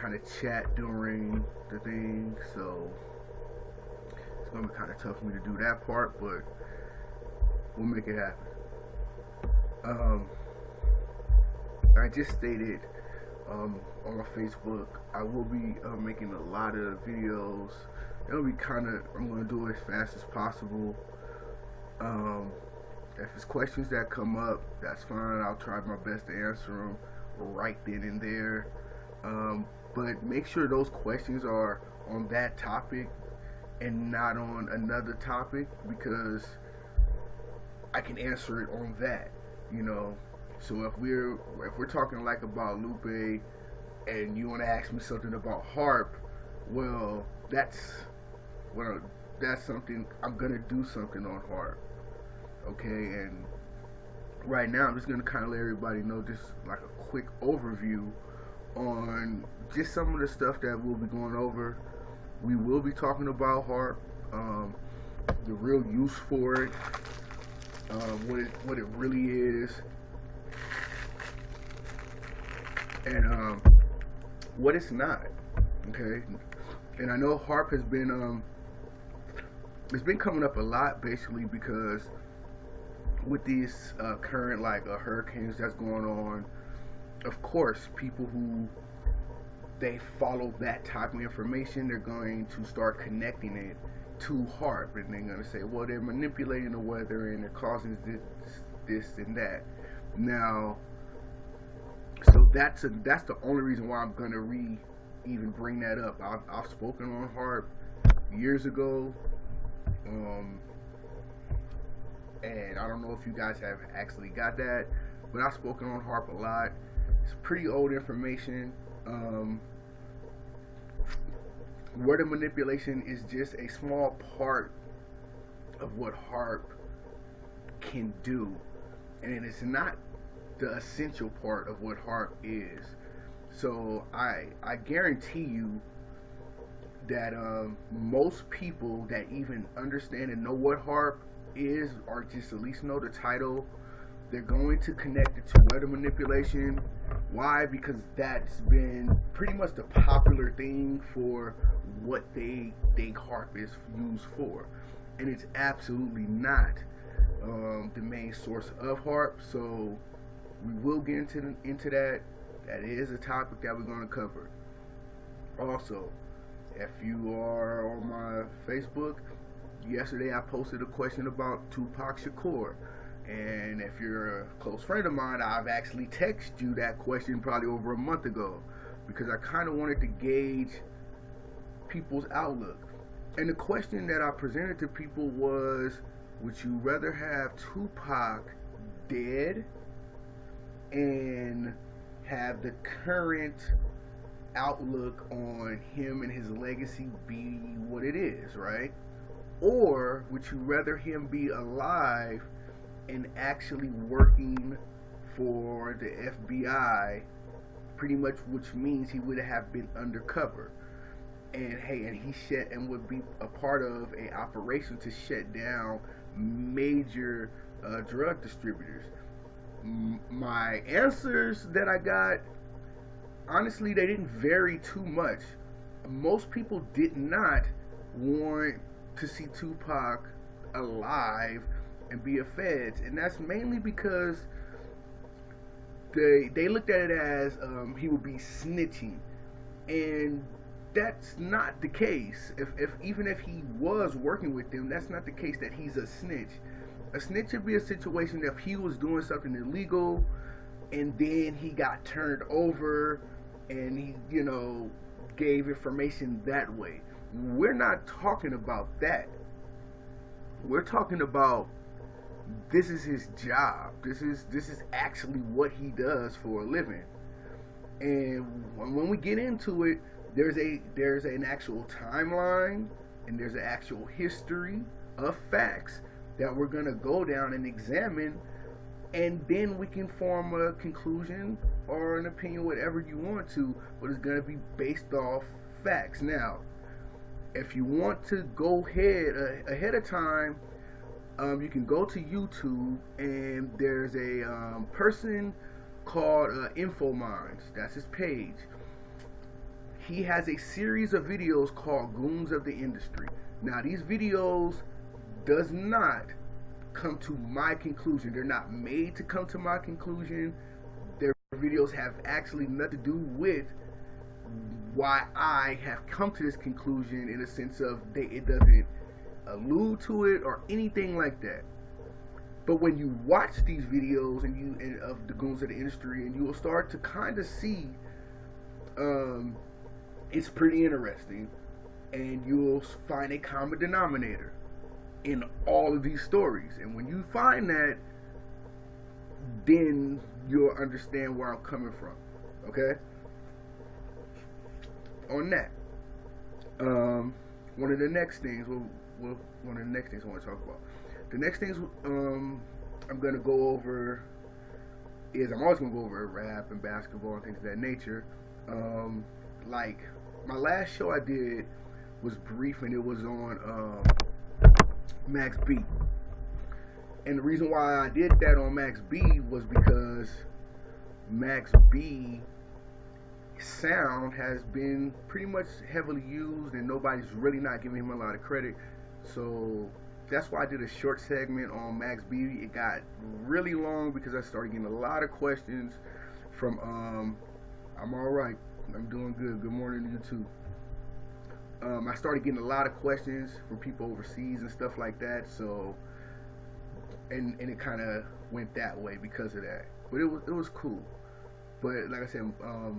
kind of chat during the thing, so it's gonna be kind of tough for me to do that part, but we'll make it happen. I just stated on my Facebook I will be making a lot of videos. It'll be I'm gonna do it as fast as possible. If it's questions that come up, that's fine. I'll try my best to answer them right then and there. But make sure those questions are on that topic and not on another topic, because I can answer it on that, you know. So if we're talking like about Lupe and you want to ask me something about harp, well, that's something I'm gonna do something on harp. Okay, and right now I'm just gonna kind of let everybody know just like a quick overview on just some of the stuff that we'll be going over. We will be talking about harp, the real use for it, what it really is, and what it's not. Okay, and I know harp has been it's been coming up a lot, basically because with these current hurricanes that's going on, of course people who they follow that type of information, they're going to start connecting it to harp, and they're going to say, well, they're manipulating the weather and they're causing this and that. Now, so that's the only reason why I'm going to even bring that up. I've spoken on harp years ago, and I don't know if you guys have actually got that, but I've spoken on harp a lot. It's pretty old information. Word of manipulation is just a small part of what harp can do, and it's not the essential part of what harp is. So I guarantee you that most people that even understand and know what harp is, or just at least know the title, they're going to connect it to weather manipulation. Why? Because that's been pretty much the popular thing for what they think harp is used for, and it's absolutely not the main source of harp. So we will get into that. That is a topic that we're going to cover. Also, if you are on my Facebook, yesterday I posted a question about Tupac Shakur. And if you're a close friend of mine, I've actually texted you that question probably over a month ago, because I kind of wanted to gauge people's outlook. And the question that I presented to people was, would you rather have Tupac dead and have the current outlook on him and his legacy be what it is, right? Or would you rather him be alive and actually working for the FBI, pretty much, which means he would have been undercover, and he would be a part of a operation to shut down major drug distributors. My answers that I got, honestly, they didn't vary too much. Most people did not want to see Tupac alive and be a feds, and that's mainly because they looked at it as he would be snitching, and that's not the case. Even if he was working with them, that's not the case that he's a snitch. A snitch would be a situation if he was doing something illegal and then he got turned over and he, gave information that way. We're not talking about that. We're talking about, this is his job. This is actually what he does for a living. And when we get into it, there's an actual timeline and there's an actual history of facts that we're gonna go down and examine, and then we can form a conclusion or an opinion, whatever you want to, but it's gonna be based off facts. Now, if you want to go ahead of time, you can go to YouTube, and there's a person called InfoMinds. That's his page. he has a series of videos called Goons of the Industry. Now, these videos does not come to my conclusion. They're not made to come to my conclusion. Their videos have actually nothing to do with why I have come to this conclusion, in a sense of it doesn't allude to it or anything like that. But when you watch these videos and of the Goons of the Industry, and you will start to kind of see, it's pretty interesting, and you'll find a common denominator in all of these stories. And when you find that, then you'll understand where I'm coming from. Okay? On that, one of the next things I want to talk about. The next things I'm going to go over is, I'm always going to go over rap and basketball and things of that nature. Like, my last show I did was brief, and it was on Max B. And the reason why I did that on Max B was because Max B sound has been pretty much heavily used, and nobody's really not giving him a lot of credit. So that's why I did a short segment on Max B. It got really long because I started getting a lot of questions from I'm alright, I'm doing good, good morning to you too. I started getting a lot of questions from people overseas and stuff like that, so and it kind of went that way because of that. But it was cool. But like I said,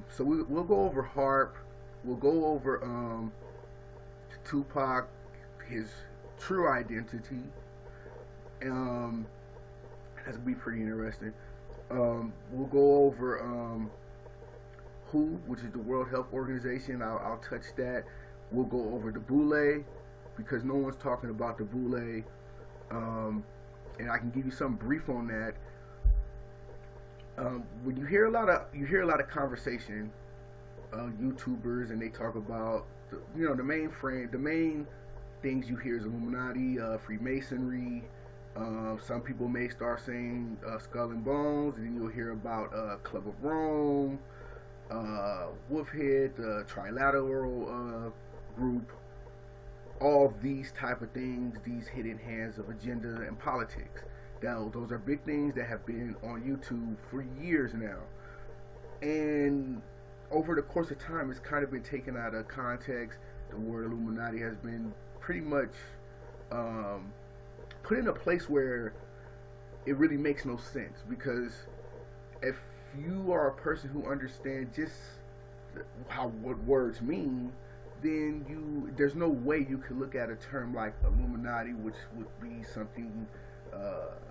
so we'll go over Harp. We'll go over Tupac, his true identity. That's gonna be pretty interesting. We'll go over WHO, which is the World Health Organization. I'll touch that. We'll go over the Boule, because no one's talking about the Boule, and I can give you some brief on that. When you hear a lot of conversation, YouTubers, and they talk about the main things you hear is Illuminati, Freemasonry. Some people may start saying Skull and Bones, and then you'll hear about Club of Rome, Wolfhead, the Trilateral group. All these type of things, these hidden hands of agenda and politics. Now, those are big things that have been on YouTube for years now. And over the course of time, it's kind of been taken out of context. The word Illuminati has been pretty much put in a place where it really makes no sense. Because if you are a person who understands just what words mean, then there's no way you could look at a term like Illuminati, which would be something,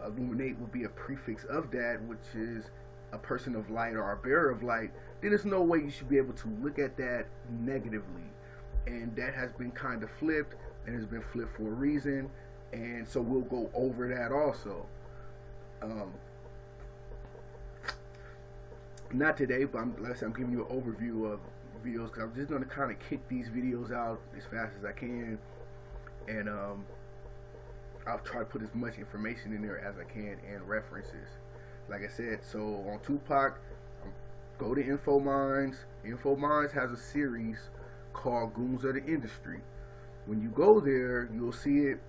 illuminate would be a prefix of that, which is a person of light or a bearer of light. Then there's no way you should be able to look at that negatively. And that has been kind of flipped, and has been flipped for a reason. And so we'll go over that also. Not today, but like I said, I'm giving you an overview of videos, because I'm just going to kind of kick these videos out as fast as I can, and I'll try to put as much information in there as I can and references. Like I said, so on Tupac, go to InfoMinds. InfoMinds has a series called Goons of the Industry. When you go there, you'll see it,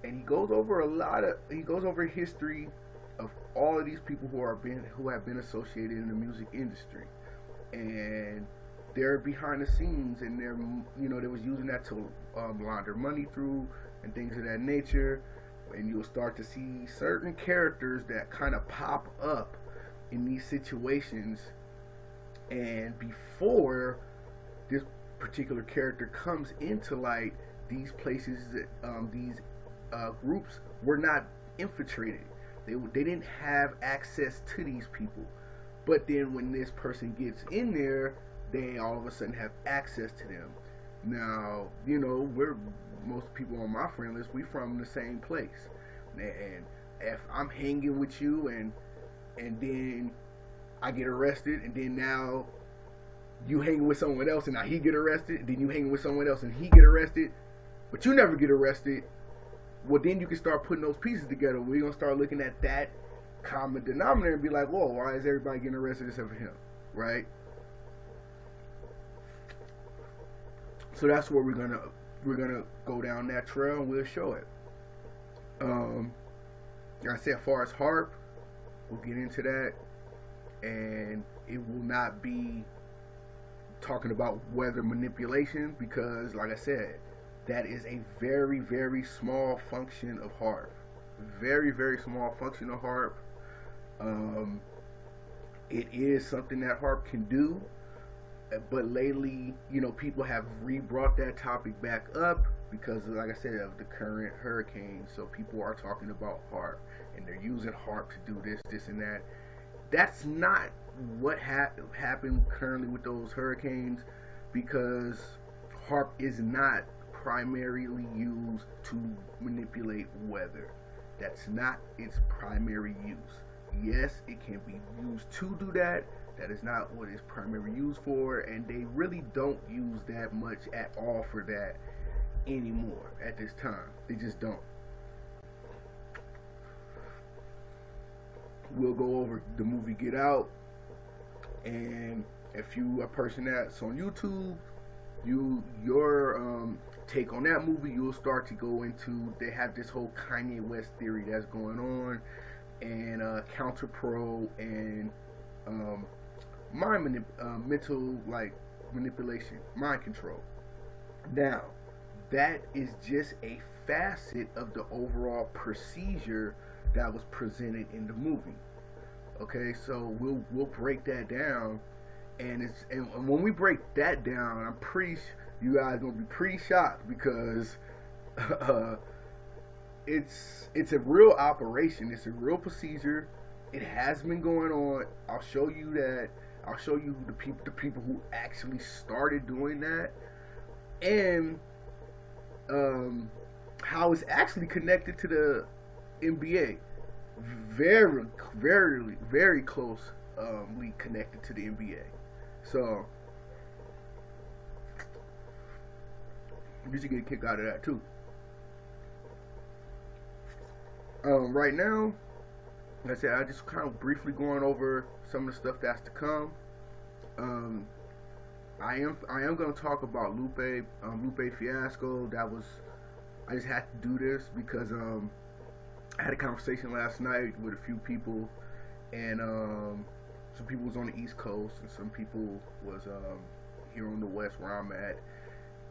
and he goes over history of all of these people who have been associated in the music industry, and they're behind the scenes, and they was using that to launder money through and things of that nature. And you'll start to see certain characters that kind of pop up in these situations, and before this particular character comes into light, these places, these groups were not infiltrated. They didn't have access to these people. But then when this person gets in there, they all of a sudden have access to them. Now, most people on my friend list, we from the same place. And if I'm hanging with you and then I get arrested, and then now you hanging with someone else and now he get arrested, then you hanging with someone else and he get arrested, but you never get arrested, well, then you can start putting those pieces together. We're going to start looking at that common denominator and be like, whoa, why is everybody getting arrested except for him, right? So that's where we're gonna go down that trail, and we'll show it. Like I said, as far as harp, we'll get into that, and it will not be talking about weather manipulation, because like I said, that is a very, very small function of harp. Very, very small function of harp. It is something that harp can do, but lately, people have re-brought that topic back up because, like I said, of the current hurricane. So people are talking about harp, and they're using harp to do this, and that. That's not what happened currently with those hurricanes, because harp is not primarily used to manipulate weather. That's not its primary use. Yes, it can be used to do that. That is not what it's primarily used for, and they really don't use that much at all for that anymore at this time. They just don't. We'll go over the movie Get Out, and if you a person that's on YouTube, your take on that movie, you'll start to go into, they have this whole Kanye West theory that's going on, and counter pro, and mental like manipulation, mind control. Now, that is just a facet of the overall procedure that was presented in the movie. Okay, so we'll break that down, and when we break that down, I'm pretty you guys gonna be pretty shocked, because it's a real operation. It's a real procedure. It has been going on. I'll show you that. I'll show you the people who actually started doing that, and how it's actually connected to the NBA. Very, very, very closely connected to the NBA. So you should get a kick out of that too. Right now, like I said, I just kind of briefly going over some of the stuff that's to come. I am going to talk about Lupe Fiasco. I just had to do this because I had a conversation last night with a few people, and some people was on the East Coast, and some people was here on the West where I'm at,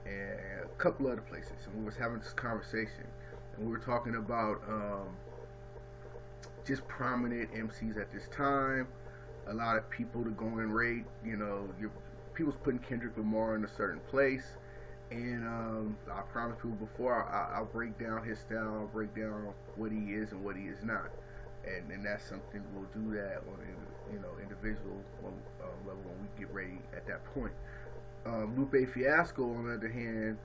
and a couple other places, and we was having this conversation, and we were talking about just prominent MCs at this time. A lot of people to go and rate, people's putting Kendrick Lamar in a certain place, and I promised people before, I'll break down his style, I'll break down what he is and what he is not, and that's something we'll do that on individual level when we get ready at that point. Lupe Fiasco, on the other hand,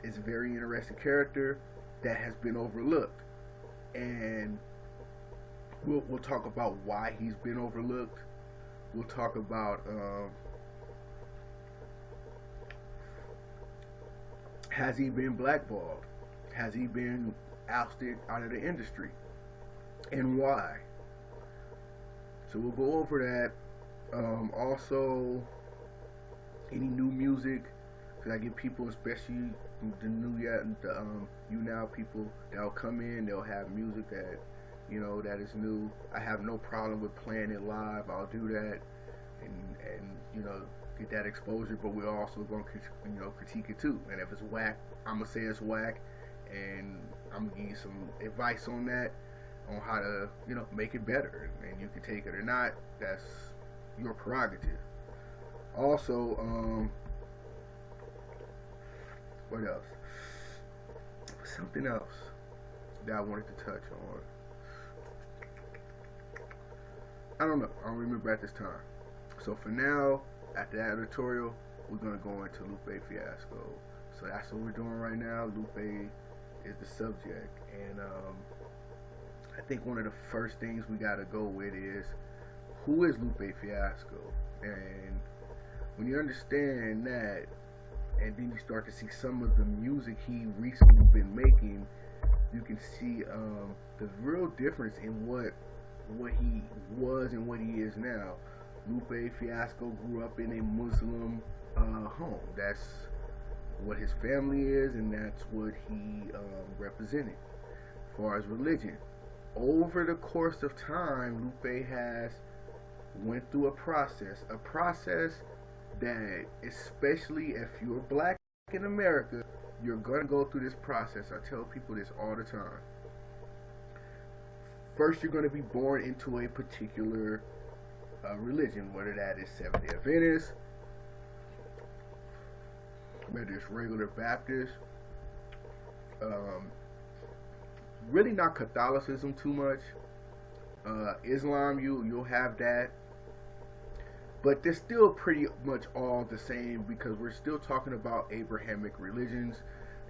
is a very interesting character that has been overlooked, and we'll talk about why he's been overlooked. We'll talk about has he been blackballed? Has he been ousted out of the industry? And why? So we'll go over that. Also, any new music, because I get people, especially the YouNow people, that'll come in, they'll have music that, that is new. I have no problem with playing it live. I'll do that, and get that exposure, but we're also going to critique it too. And if it's whack, I'm gonna say it's whack, and I'm gonna give you some advice on that, on how to make it better, and you can take it or not. That's your prerogative. Also, what else? Something else that I wanted to touch on. I don't know. I don't remember at this time. So for now, after that editorial, we're going to go into Lupe Fiasco. So that's what we're doing right now. Lupe is the subject. And I think one of the first things we got to go with is, who is Lupe Fiasco? And when you understand that, and then you start to see some of the music he recently been making, you can see the real difference in what he was and what he is now. Lupe Fiasco grew up in a Muslim home. That's what his family is, and that's what he represented as far as religion. Over the course of time, Lupe has went through a process that, especially if you're black in America, you're going to go through this process. I tell people this all the time. First, you're going to be born into a particular religion, whether that is Seventh-day Adventist, whether it's regular Baptist, really not Catholicism too much. Islam, you'll have that, but they're still pretty much all the same because we're still talking about Abrahamic religions,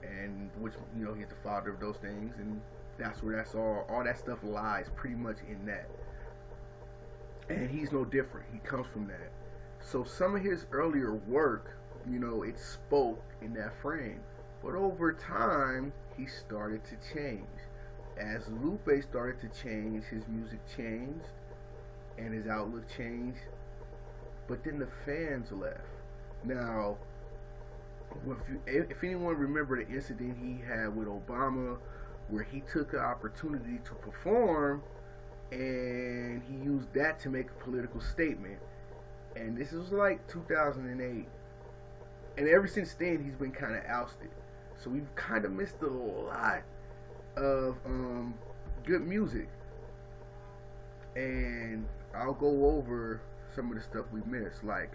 and which he's the father of those things, and that's where all that stuff lies pretty much in that. And he's no different. He comes from that. So some of his earlier work, it spoke in that frame. But over time, he started to change. As Lupe started to change, his music changed and his outlook changed. But then the fans left. Now, if anyone remember the incident he had with Obama, where he took an opportunity to perform and he used that to make a political statement. And this was like 2008. And ever since then, he's been kind of ousted. So we've kind of missed a lot of good music. And I'll go over some of the stuff we missed, like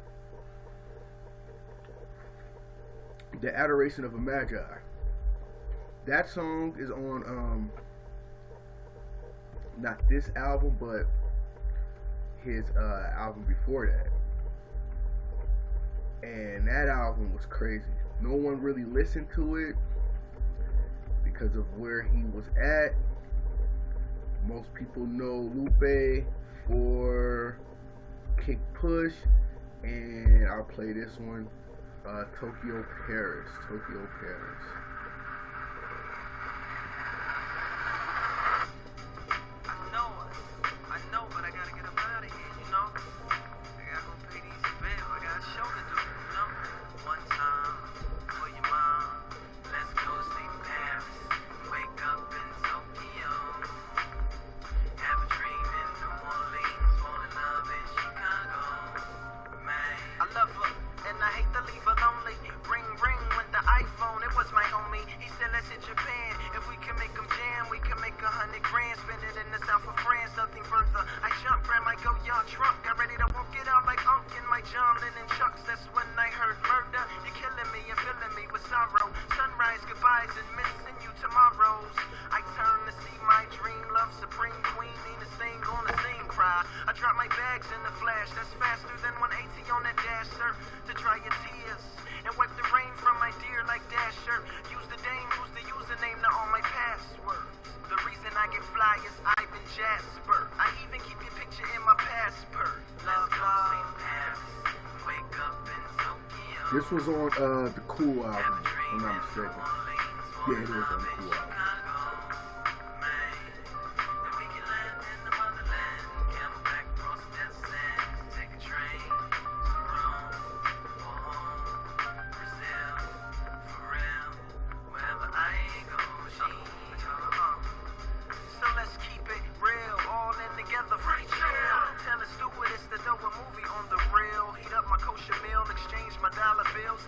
The Adoration of a Magi. That song is on not this album, but his album before that. And that album was crazy. No one really listened to it because of where he was at. Most people know Lupe for Kick Push, and I'll play this one, Tokyo Paris. I know, but I gotta get up out of here, I gotta go pay these bills. I got a show to do, One time for your mom. Let's go see Paris. Wake up in Tokyo. Have a dream in New Orleans. Fall in love in Chicago. Man, I love her and I hate to leave her lonely. Ring ring with the iPhone. It was my homie. He said let's hit Japan. If we can make them jam, we can make 100 grand. Spend it in the south of France. Nothing further. I jumped, grab my go-yard truck. Got ready to walk it out like Unk in my John Lennon chucks. That's when I heard murder. You're killing me and filling me with sorrow. Sunrise goodbyes and missing you tomorrows. I turn to see my dream love supreme queen. Nina Stain gonna sing cry. I drop my bags in the flash. That's faster than 180 on that dash, sir. To dry your tears and wipe the rain from my dear like Dasher. Use the dame, use the username to all my passwords. The reason I get fly is Ivan Jasper. I even keep your picture in my passport. Love, love. Wake up in Tokyo. This was on the Cool album, if I'm not mistaken. Yeah, it was on the Cool album.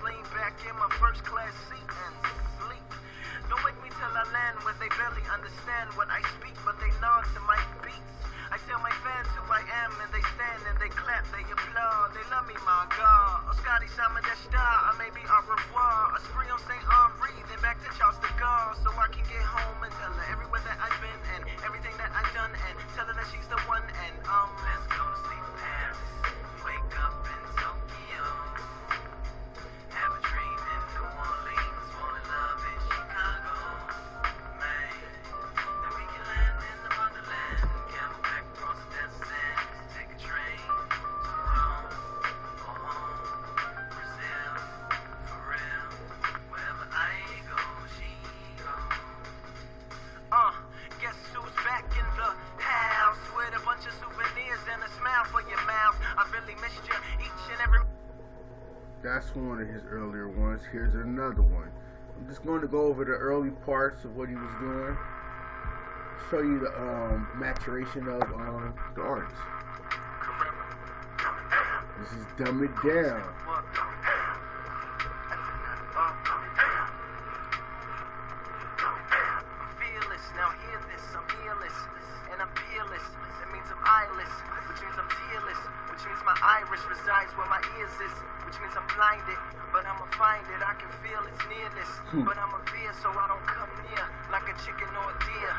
Lean back in my first class seat and sleep. Don't wake me till I land where they barely understand what I speak, but they nod to my beats. I tell my fans who I am and they stand and they clap, they applaud, they love me, my God. Oscari Samadeshta, or maybe au revoir. A spree on St. Henri, then back to Charles de Gaulle, so I can get home and tell her everywhere that I've been and everything that I've done, and tell her that she's the one. And let's go to sleep, Paris. Wake up in Tokyo. Have a dream in New Orleans. Fall in love in Chicago. Man, then we can land in the motherland. Camelback across the desert. Take a train to Rome or home. Brazil, for real. Wherever I go, she goes. Guess who's back in the house with a of his earlier ones. Here's another one. I'm just going to go over the early parts of what he was doing. Show you the maturation of the artist. This is Dumb It Down. Which means my iris resides where my ears is, which means I'm blinded, but I'ma find it. I can feel it's nearness, but I'm a veer, so I don't come near like a chicken or a deer.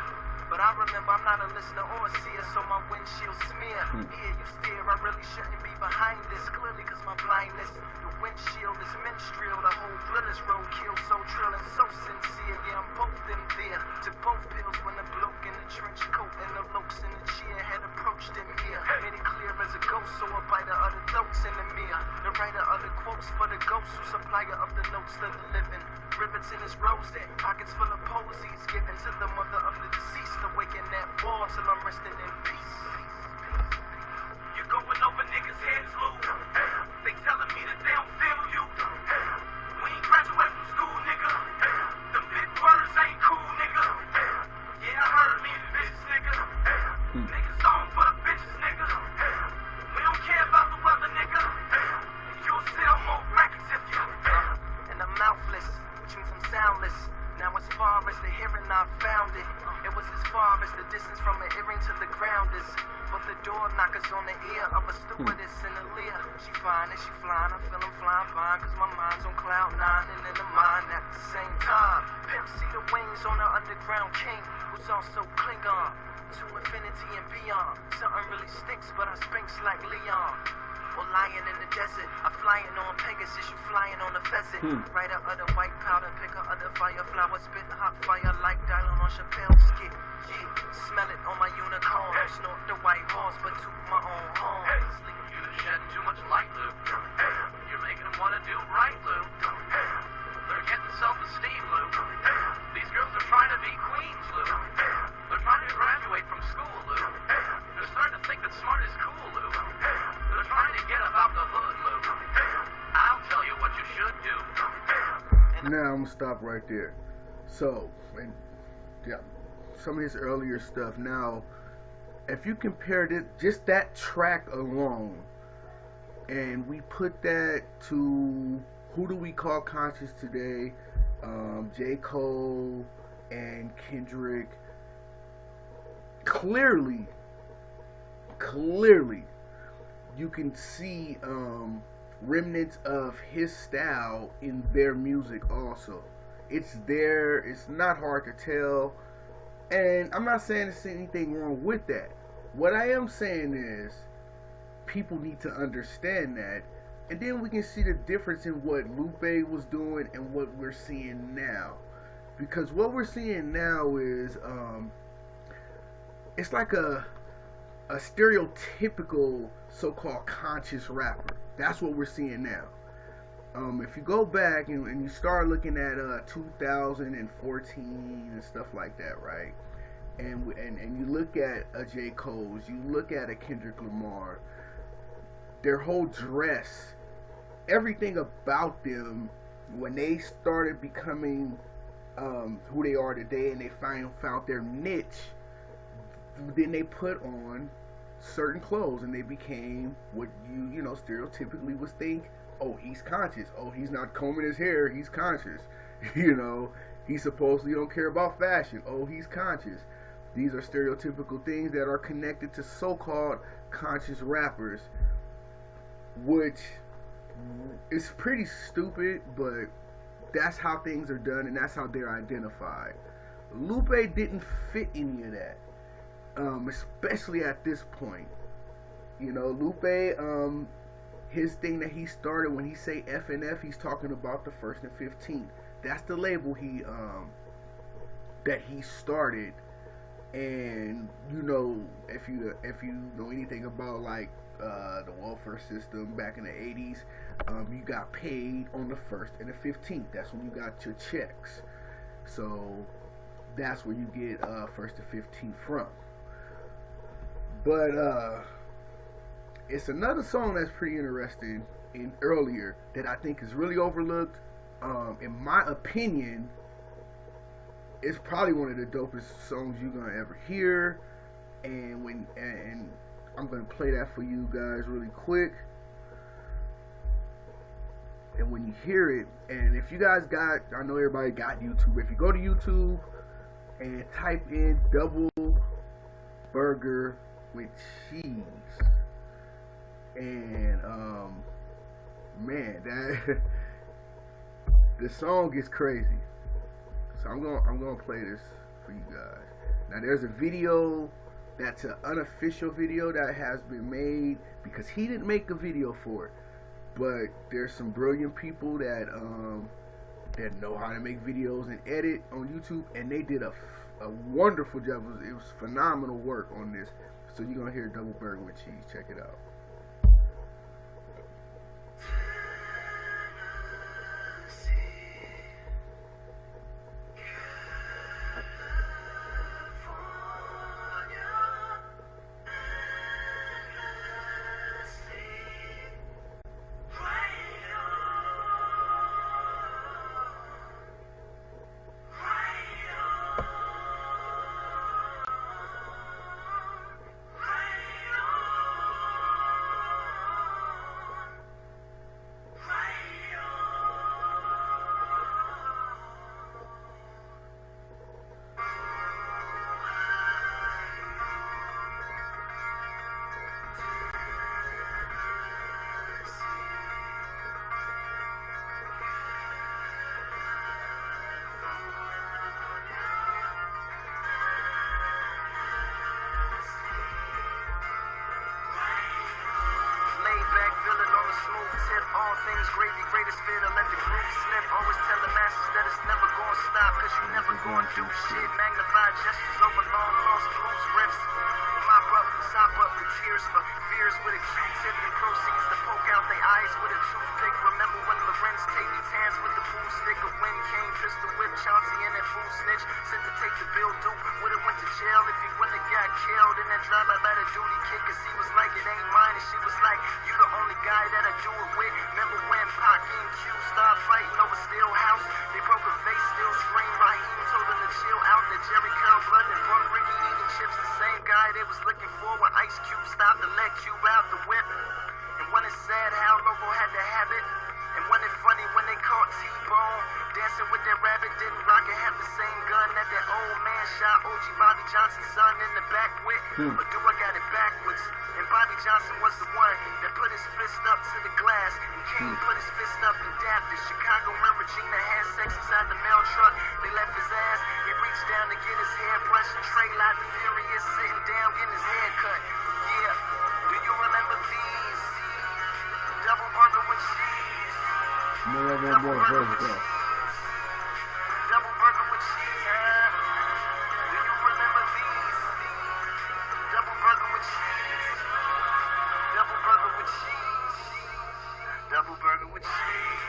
But I remember I'm not a listener or a seer, so my windshield smear. Here you steer, I really shouldn't be behind this, clearly cause my blindness. The windshield is minstrel, the whole drill is roadkill, so trill and so sincere. Yeah, I'm both them there. Took both pills when the bloke in the trench coat and the lokes in the chair had approached him here. Made it clear as a ghost, so a biter of the throats in the mirror. The writer of the quotes for the ghost, who supplier of the notes to the living. Rivets in his rose, pockets full of posies, given to the mother of the deceased. Awaken that wall till I'm resting in peace. You're going over niggas' heads, Lou. They telling me that they don't feel you. We ain't graduate from school, nigga. Them big words ain't cool, nigga. Yeah, I heard me and bitches, nigga. Niggas on for the bitches, nigga. We don't care about the weather, nigga. You'll sell more records if you. And I'm mouthless, which means I'm soundless. Now as far as the hearing, I found it. It was as far as the distance from the earring to the ground is. But the door knockers on the ear of a stewardess in a leer. She fine and she flying, I feel I'm flying fine, cause my mind's on cloud nine and in the mind at the same time. Pimp see the wings on the underground king, who's also Klingon, to infinity and beyond. Something really stinks, but I spinks like Leon. Or lying in the desert, I'm flying on Pegasus, you flying on a pheasant. Writer of the white powder, picker of the fire flower, spit hot fire like Dylan on Chappelle's skit. Yeah, smell it on my unicorn, snort the white horse, but toot my own horn. You're shedding too much light, Luke. You're making them want to do right, Luke. They're getting self-esteem, Luke. These girls are trying to be queens, Luke. They're trying to graduate from school, Luke. They're starting to think that smart is cool, Luke. They're trying to get about the hood, Luke. I'll tell you what you should do. Now I'm gonna stop right there. So, and yeah, some of his earlier stuff. Now, if you compared it, just that track alone, and we put that to who do we call conscious today? J. Cole and Kendrick. Clearly, you can see remnants of his style in their music also. It's there, it's not hard to tell, and I'm not saying there's anything wrong with that. What I am saying is people need to understand that, and then we can see the difference in what Lupe was doing and what we're seeing now. Because what we're seeing now is it's like a stereotypical so-called conscious rapper. That's what we're seeing now. If you go back and you start looking at 2014 and stuff like that, right? And you look at a J. Cole's, you look at a Kendrick Lamar, their whole dress, everything about them, when they started becoming who they are today, and they found their niche, then they put on certain clothes and they became what you know stereotypically would think. Oh, he's conscious. Oh, he's not combing his hair, he's conscious. You know, he supposedly don't care about fashion. Oh, he's conscious. These are stereotypical things that are connected to so-called conscious rappers, which is pretty stupid, but that's how things are done and that's how they're identified. Lupe didn't fit any of that. Especially at this point. You know, Lupe, his thing that he started, when he say FNF, he's talking about the 1st and 15th. That's the label that he started. And you know, if you know anything about like the welfare system back in the 80s, you got paid on the 1st and the 15th. That's when you got your checks. So that's where you get 1st and 15th from. But it's another song that's pretty interesting in earlier that I think is really overlooked. In my opinion, it's probably one of the dopest songs you're gonna ever hear. And I'm gonna play that for you guys really quick. And when you hear it, and if you guys got, I know everybody got YouTube. If you go to YouTube and type in double burger with cheese, and man, that the song is crazy. So I'm gonna play this for you guys. Now there's a video that's an unofficial video that has been made because he didn't make a video for it. But there's some brilliant people that know how to make videos and edit on YouTube, and they did a wonderful job. It was phenomenal work on this. So you're gonna hear double burger with cheese. Check it out. Gravy, greatest fear to let the groove slip. Always tell the masses that it's never gonna stop, cause you never gonna do shit. Magnified gestures over long lost blues riffs. Mop up, sop up the tears for fears with a Q-tip and proceeds to poke out their eyes with a toothpick. Remember when Lorenz taped his hands with the pool stick? A wind came, pistol whip, Chauncey and that fool snitch. Sent to take the bill due, would've went to jail if he wouldn't have got killed. In that drive-by by the duty kid, cause he was like, it ain't mine. And she was like, you the only guy that I do it with. Remember when Pac and Q started fighting over Steel House? They broke her face, still screamed. Raheem told them to chill out. That Jerry Curl blood and Brunk Ricky eating chips. The same guy they was looking for when Ice Cube stopped to let Cube out the whip. And when it's sad how Loco had to have it. And when it's funny when they caught T-Bone dancing with that rabbit, didn't Rocket have the same gun that that old man shot OG Bobby Johnson's son in the back with? Or do I got it backwards? And Bobby Johnson was the one that put his fist up to the glass, and King put his fist up and dapped it. Chicago when Regina had sex inside the mail truck, they left his ass. He reached down to get his hair brushed, and Trey Lot the Furious sitting down getting his hair cut. Yeah, do you remember these? Double burger with cheese. Double burger with cheese. Double burger with cheese, huh? Do you remember these? Double burger with cheese. Double burger with cheese. Double burger with cheese.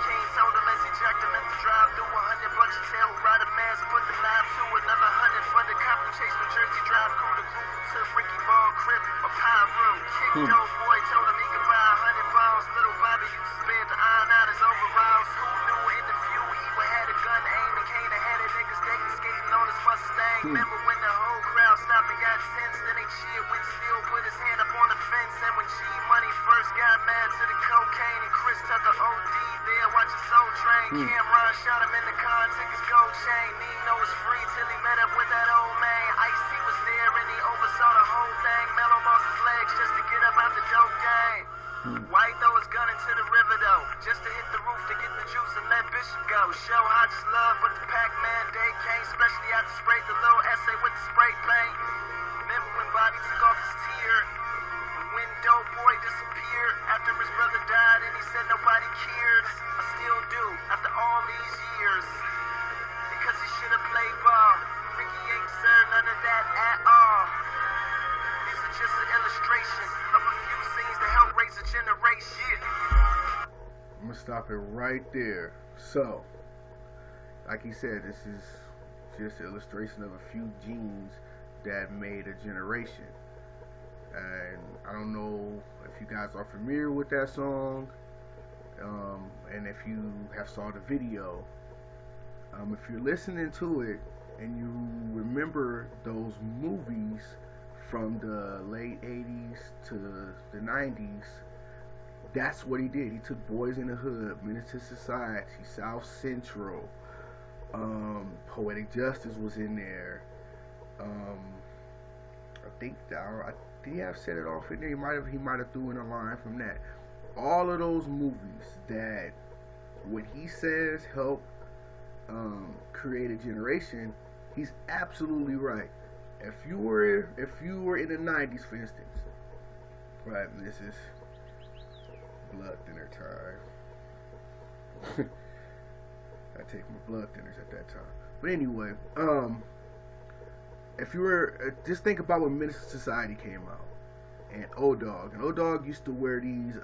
King told him as he jacked him at the drive-thru, 100 bucks a tail, ride a mask, put the knife to another 100 for the cop who chased New Jersey drive crew. The group who took Ricky Ball crib, a pie room. Kicked old boy, told him he could buy 100 balls. Little Bobby used to spare to iron out his overalls. Who knew in the few he would had a gun aim and came ahead of niggas dating skating on his Mustang. Remember when the whole crowd stopped and got tense, then they cheered when Steel put his hand up on the fence. And when G Money first got mad to the cocaine and Chris Tucker OD there watching Soul Train. Cameron shot him in the car and took his gold chain. Nino was free till he met up with that old man. Ice-T was there and he oversaw the whole thing. Mello lost his legs just to get up out the dope game. White throw his gun into the river though, just to hit the roof to get the juice and let Bishop go. Show Hodges love, but the Pac-Man day came, especially after sprayed the little essay with the spray paint. Remember when Bobby took off his tear? When Dope Boy disappeared after his brother died and he said nobody cared. I still do, after all these years. Because he should have played ball. Ricky ain't deserved none of that at all. These are just an illustration of a few scenes to help raise a generation. I'm gonna stop it right there. So, like he said, this is just an illustration of a few genes that made a generation. And I don't know if you guys are familiar with that song. And if you have saw the video, if you're listening to it and you remember those movies from the late 80s to the 90s, that's what he did. He took Boys in the Hood, Menace to Society, South Central, Poetic Justice was in there. I think I've said it off in there. He might have threw in a line from that. All of those movies that what he says help create a generation, he's absolutely right. If you were in the 90s, for instance, right? This is blood thinner time. I take my blood thinners at that time. But anyway, if you were just think about when Menace to Society came out, and O-Dog used to wear these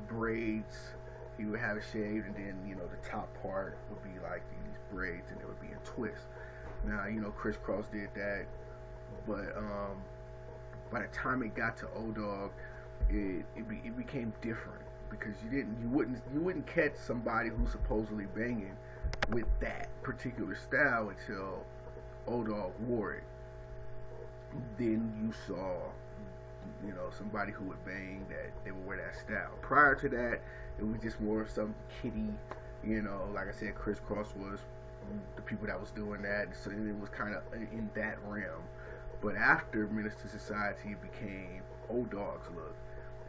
braids. He would have it shaved, and then the top part would be like these braids, and it would be in twists. Now Criss Cross did that, but by the time it got to O-Dog, it became different, because you wouldn't catch somebody who's supposedly banging with that particular style until O-Dog wore it. Then you saw somebody who would bang that they would wear that style. Prior to that, it was just more of some kiddie, like I said, Criss Cross was the people that was doing that, so it was kind of in that realm. But after Menace to Society, it became O-Dog's look.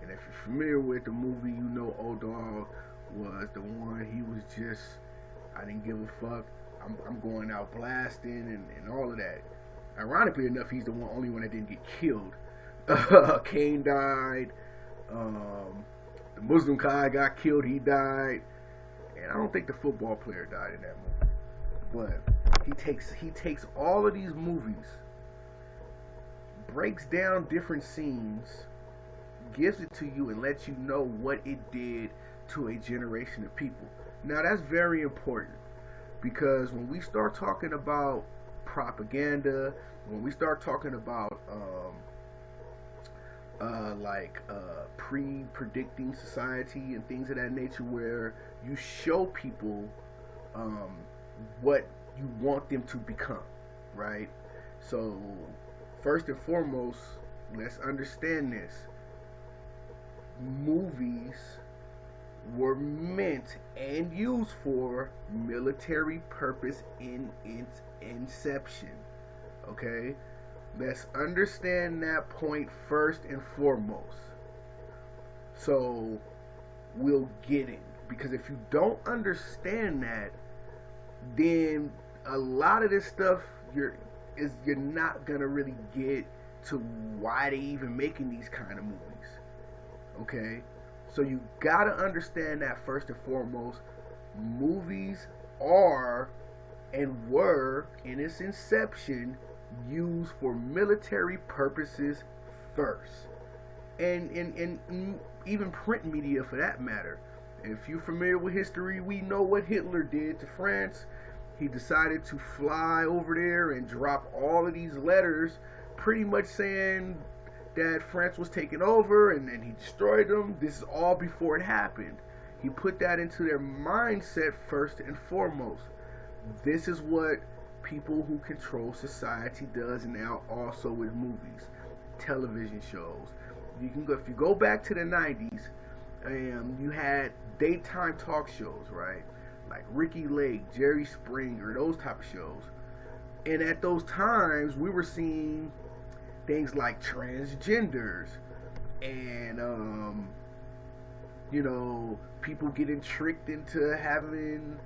And if you're familiar with the movie, O-Dog was the one. He was just, I didn't give a fuck. I'm going out blasting and all of that. Ironically enough, he's the only one that didn't get killed. Kane died. The Muslim guy got killed. He died, and I don't think the football player died in that movie. But he takes all of these movies, breaks down different scenes, gives it to you, and lets you know what it did to a generation of people. Now that's very important, because when we start talking about propaganda, when we start talking about pre-predicting society and things of that nature, where you show people what you want them to become, right? So first and foremost, let's understand this. Movies were meant and used for military purpose in its inception. Okay? Let's understand that point first and foremost, so we'll get it. Because if you don't understand that, then a lot of this stuff you're not gonna really get to why they even making these kind of movies. Okay? So you gotta understand that first and foremost. Movies are and were in its inception used for military purposes first, and even print media for that matter. If you're familiar with history, we know what Hitler did to France. He decided to fly over there and drop all of these letters, pretty much saying that France was taken over, and then he destroyed them. This is all before it happened. He put that into their mindset first and foremost. This is what people who control society does now, also with movies, television shows. If you go back to the 90s, you had daytime talk shows, right? Like Ricky Lake, Jerry Springer, those type of shows. And at those times, we were seeing things like transgenders and people getting tricked into having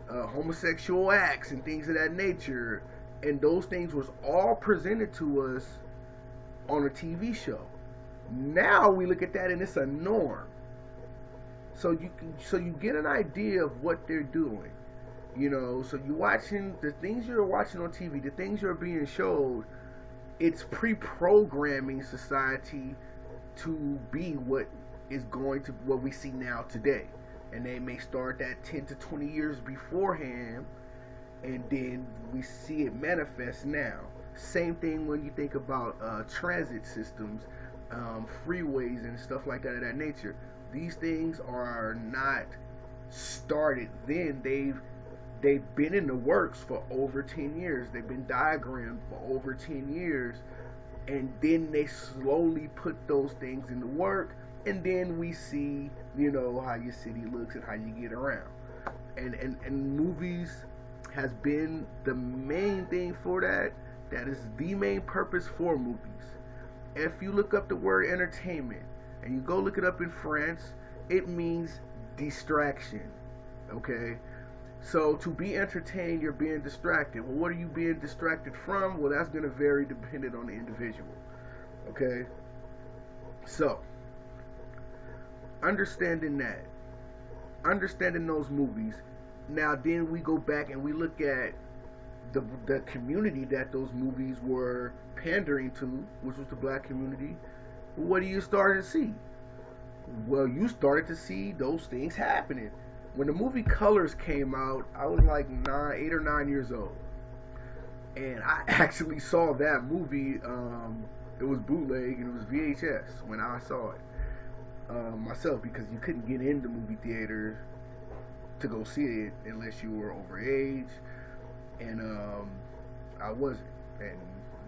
homosexual acts and things of that nature, and those things was all presented to us on a TV show. Now we look at that and it's a norm. So you get an idea of what they're doing. So you're watching the things you're watching on TV, the things you're being showed. It's pre-programming society to be what we see now today. And they may start that 10 to 20 years beforehand, and then we see it manifest now. Same thing when you think about transit systems, freeways and stuff like that of that nature. These things are not started then. They've been in the works for over 10 years. They've been diagrammed for over 10 years. And then they slowly put those things into work. And then we see, how your city looks and how you get around. And movies has been the main thing for that. That is the main purpose for movies. If you look up the word entertainment and you go look it up in France, it means distraction. Okay? So to be entertained, you're being distracted. Well, what are you being distracted from? Well, that's going to vary depending on the individual. Okay? So, understanding those movies, now then we go back and we look at the community that those movies were pandering to, which was the black community. What do you start to see? Well, you started to see those things happening. When the movie Colors came out, I was like 8 or 9 years old, and I actually saw that movie. It was bootleg and it was VHS when I saw it myself, because you couldn't get into movie theaters to go see it unless you were over age, and I wasn't, and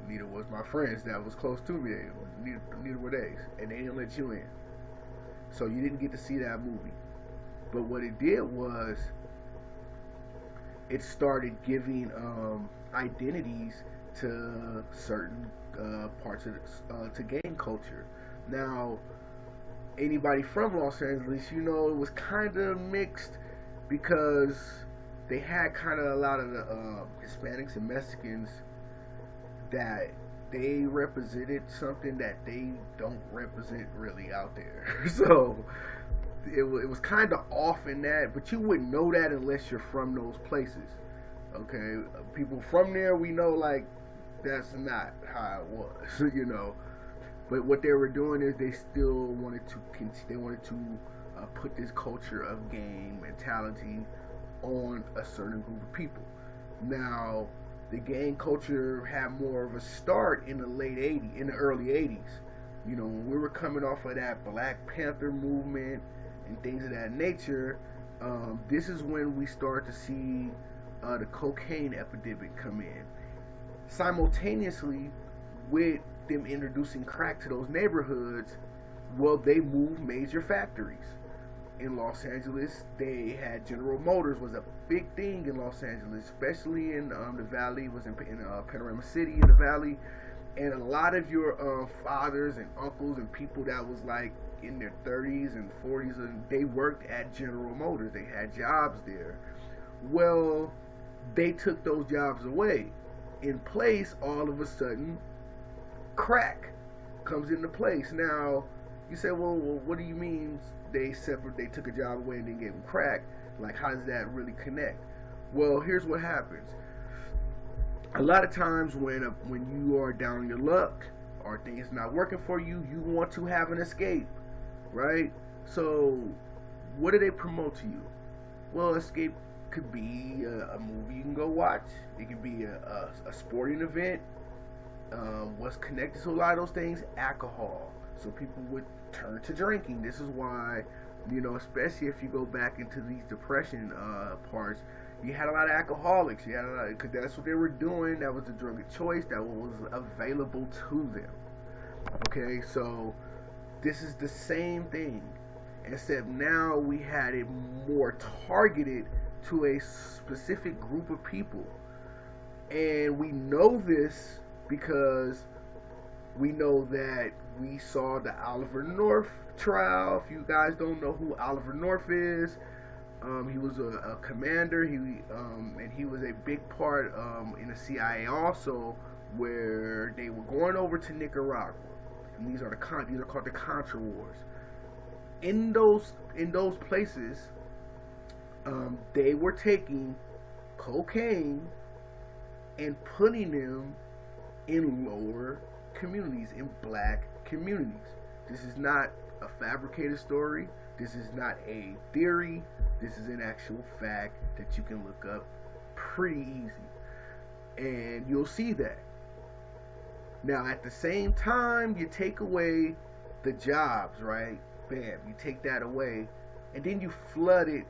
neither was my friends that was close to me. Neither were they, and they didn't let you in, so you didn't get to see that movie. But what it did was it started giving identities to certain parts of to gang culture. Now, anybody from Los Angeles, it was kind of mixed, because they had kind of a lot of the Hispanics and Mexicans that they represented something that they don't represent really out there. So it was kind of off in that, but you wouldn't know that unless you're from those places. Okay, people from there, we know, like, that's not how it was, But what they were doing is they still wanted to put this culture of gang mentality on a certain group of people. Now, the gang culture had more of a start in the early 80s. When we were coming off of that Black Panther movement and things of that nature, this is when we start to see the cocaine epidemic come in. Simultaneously with them introducing crack to those neighborhoods, well, they moved major factories. In Los Angeles, they had General Motors was a big thing in Los Angeles, especially in the Valley, was in Panorama City in the Valley, and a lot of your fathers and uncles and people that was like in their 30s and 40s, and they worked at General Motors. They had jobs there. Well, they took those jobs away. In place, all of a sudden, crack comes into place. Now, you say, well, what do you mean they took a job away and then gave them crack? Like, how does that really connect? Well, here's what happens. A lot of times when you are down on your luck or things not working for you, you want to have an escape, right? So, what do they promote to you? Well, escape could be a movie you can go watch. It could be a sporting event. What's connected to a lot of those things? Alcohol. So people would turn to drinking. This is why, especially if you go back into these depression parts, you had a lot of alcoholics. You had a lot, because that's what they were doing. That was the drug of choice that was available to them. Okay, so this is the same thing, except now we had it more targeted to a specific group of people. And we know this because we know that we saw the Oliver North trial. If you guys don't know who Oliver North is, he was a commander. And he was a big part in the CIA also, where they were going over to Nicaragua, and these are called the Contra Wars. In those places, they were taking cocaine and putting them in lower communities, in black communities. This is not a fabricated story. This is not a theory. This is an actual fact that you can look up pretty easy, and you'll see that. Now, at the same time, you take away the jobs, right? Bam, you take that away, and then you flood it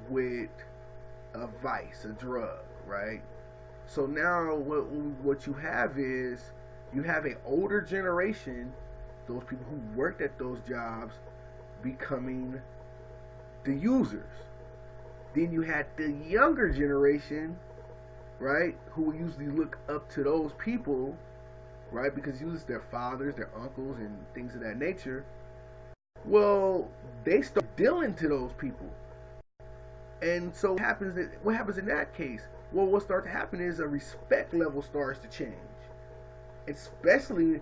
with a vice, a drug, right? So now what you have is you have an older generation, those people who worked at those jobs, becoming the users. Then you had the younger generation, right, who usually look up to those people, right, because usually it's their fathers, their uncles, and things of that nature. Well, they start dealing to those people. And so what happens in that case? Well, what starts to happen is a respect level starts to change. Especially,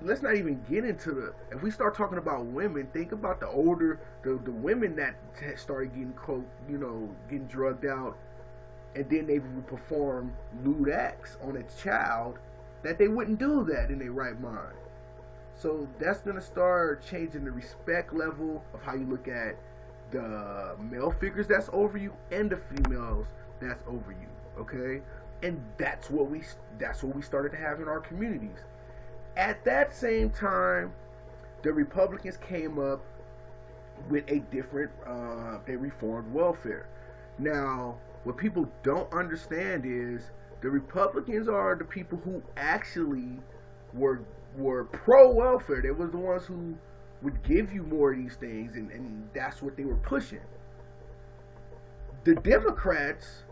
let's not even get into if we start talking about women, think about the women that started getting drugged out, and then they would perform lewd acts on a child, that they wouldn't do that in their right mind. So that's going to start changing the respect level of how you look at the male figures that's over you and the females that's over you, okay? And that's what we started to have in our communities. At that same time, the Republicans came up with a different, they reformed welfare. Now, what people don't understand is the Republicans are the people who actually were pro-welfare. They were the ones who would give you more of these things, and that's what they were pushing. The Democrats,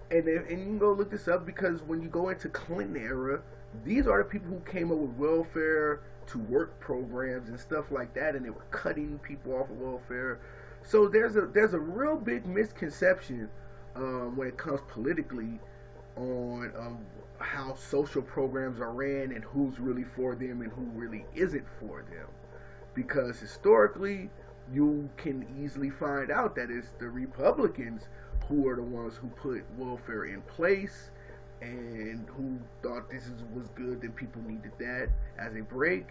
and you can go look this up, because when you go into Clinton era, these are the people who came up with welfare to work programs and stuff like that, and they were cutting people off of welfare. So there's a real big misconception when it comes politically on how social programs are ran and who's really for them and who really isn't for them. Because historically, you can easily find out that it's the Republicans who are the ones who put welfare in place and who thought this was good, that people needed that as a break,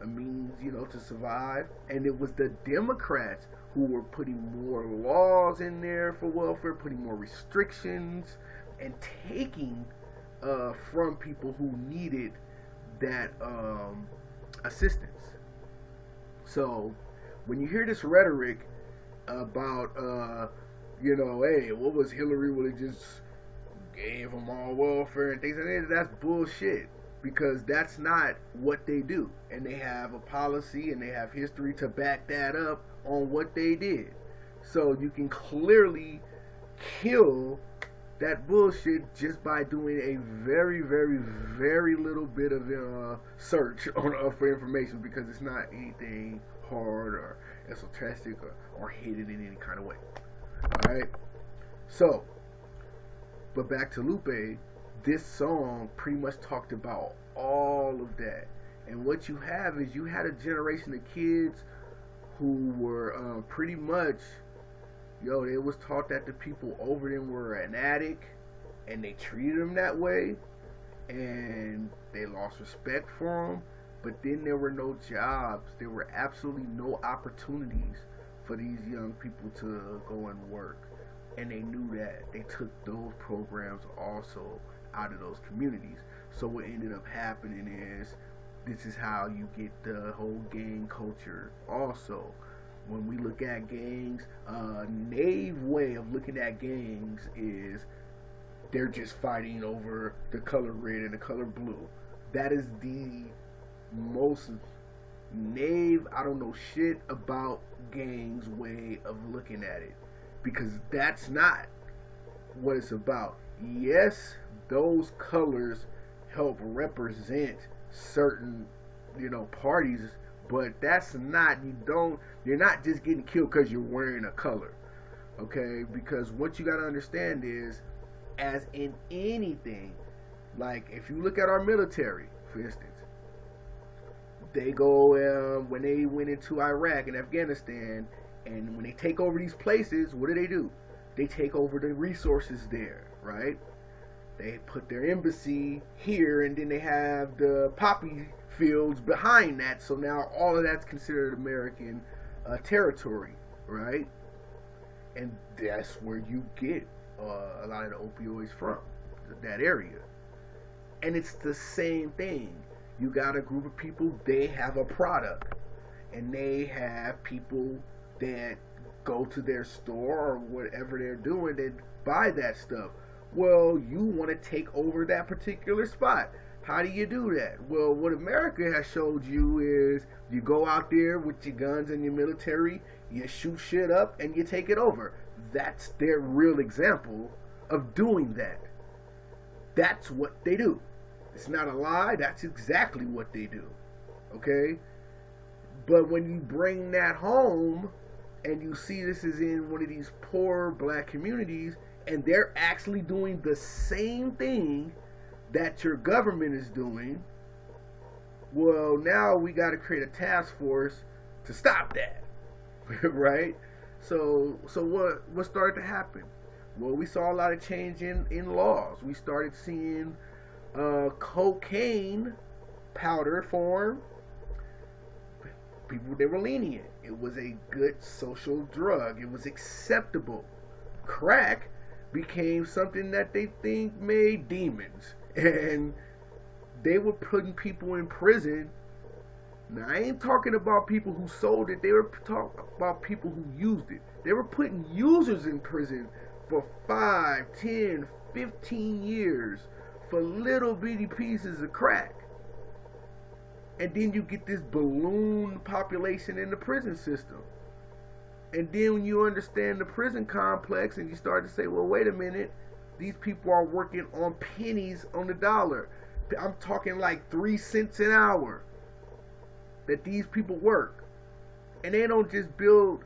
a means, to survive. And it was the Democrats who were putting more laws in there for welfare, putting more restrictions, and taking from people who needed that assistance. So when you hear this rhetoric about, hey, what was Hillary? Would have just gave them all welfare and things like that? That's bullshit, because that's not what they do. And they have a policy and they have history to back that up on what they did. So you can clearly kill that bullshit just by doing a very, very, very little bit of search for information, because it's not anything hard or esoteric or hidden in any kind of way. Alright? So, but back to Lupe, this song pretty much talked about all of that. And what you have is you had a generation of kids who were pretty much, they was taught that the people over them were an addict, and they treated them that way, and they lost respect for them. But then there were no jobs. There were absolutely no opportunities for these young people to go and work. And they knew that. They took those programs also out of those communities. So what ended up happening is, this is how you get the whole gang culture also. When we look at gangs, naive way of looking at gangs is they're just fighting over the color red and the color blue. That is the most naive, I don't know shit about gangs way of looking at it, because that's not what it's about. Yes, those colors help represent certain, parties, but that's not, you're not just getting killed because you're wearing a color, okay? Because what you got to understand is, as in anything, like if you look at our military, for instance, they go, when they went into Iraq and Afghanistan, and when they take over these places, what do? They take over the resources there, right? They put their embassy here, and then they have the poppy fields behind that. So now all of that's considered American territory, right? And that's where you get a lot of the opioids from, that area. And it's the same thing. You got a group of people, they have a product. and they have people that go to their store or whatever they're doing that buy that stuff. Well, you want to take over that particular spot. How do you do that? Well, what America has showed you is you go out there with your guns and your military, you shoot shit up, and you take it over. That's their real example of doing that. That's what they do. It's not a lie. That's exactly what they do. Okay? But when you bring that home and you see this is in one of these poor black communities and they're actually doing the same thing that your government is doing, well, now we got to create a task force to stop that. Right? So what started to happen? Well, we saw a lot of change in laws. We started seeing cocaine powder form. People, they were lenient. It was a good social drug. It was acceptable. Crack became something that they think made demons. And they were putting people in prison. Now, I ain't talking about people who sold it. They were talking about people who used it. They were putting users in prison for 5, 10, 15 years for little bitty pieces of crack. And then you get this balloon population in the prison system. And then when you understand the prison complex and you start to say, well, wait a minute, these people are working on pennies on the dollar. I'm talking like 3 cents an hour that these people work. And they don't just build,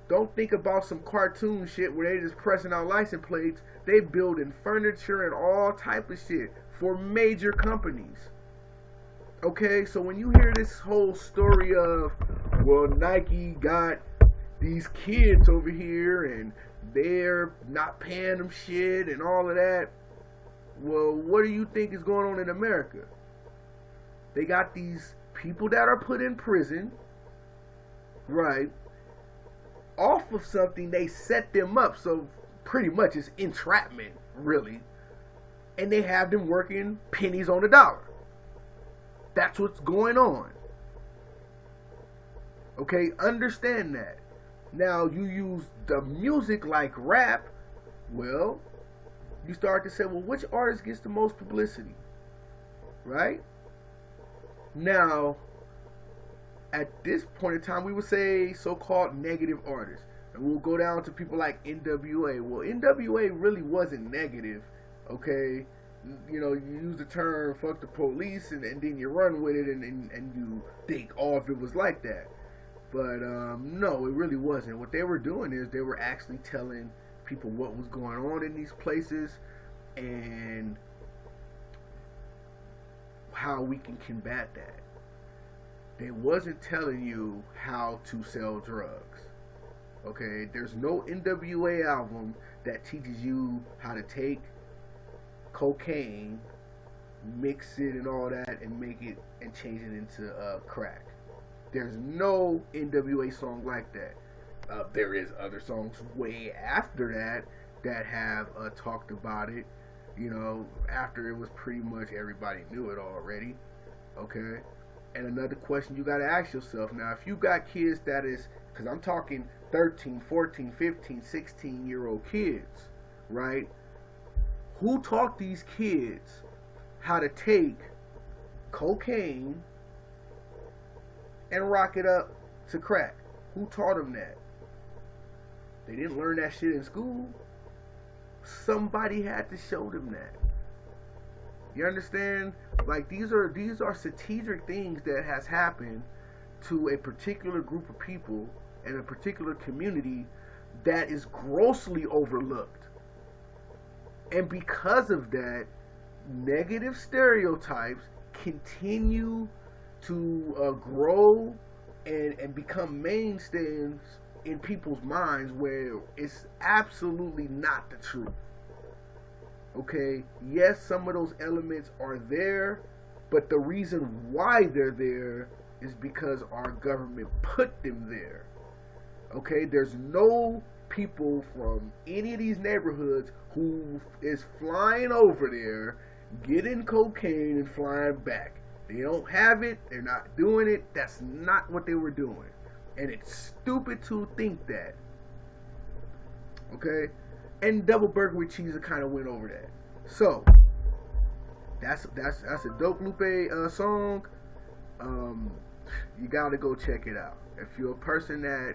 don't think about some cartoon shit where they just pressing out license plates. They building furniture and all type of shit for major companies. Okay, so when you hear this whole story of, well, Nike got these kids over here and they're not paying them shit and all of that, well, what do you think is going on in America? They got these people that are put in prison, right, off of something. They set them up, so pretty much it's entrapment, really, and they have them working pennies on the dollar. That's what's going on. Okay, understand that. Now, you use the music like rap, well, you start to say, well, which artist gets the most publicity? Right? Now, at this point in time, we would say so-called negative artists. And we'll go down to people like NWA. Well, NWA really wasn't negative, okay? You know, you use the term fuck the police and then you run with it and you think, oh, if it was like that. But no, it really wasn't. What they were doing is they were actually telling people what was going on in these places and how we can combat that. They wasn't telling you how to sell drugs. Okay, there's no NWA album that teaches you how to take cocaine, mix it and all that, and make it and change it into crack. There's no NWA song like that. There is other songs way after that have talked about it. You know, after it was pretty much everybody knew it already. Okay. And another question you got to ask yourself now, if you got kids that is, because I'm talking 13, 14, 15, 16-year-old kids, right? Who taught these kids how to take cocaine and rock it up to crack? Who taught them that? They didn't learn that shit in school. Somebody had to show them that. You understand? Like, these are strategic things that has happened to a particular group of people in a particular community that is grossly overlooked. And because of that, negative stereotypes continue to grow and become mainstays in people's minds where it's absolutely not the truth. Okay, yes, some of those elements are there, but the reason why they're there is because our government put them there. Okay, there's no people from any of these neighborhoods who is flying over there, getting cocaine and flying back. They don't have it. They're not doing it. That's not what they were doing. And it's stupid to think that. Okay? And Double Burger with Cheese kind of went over that. So, that's a dope Lupe song. You gotta go check it out. If you're a person that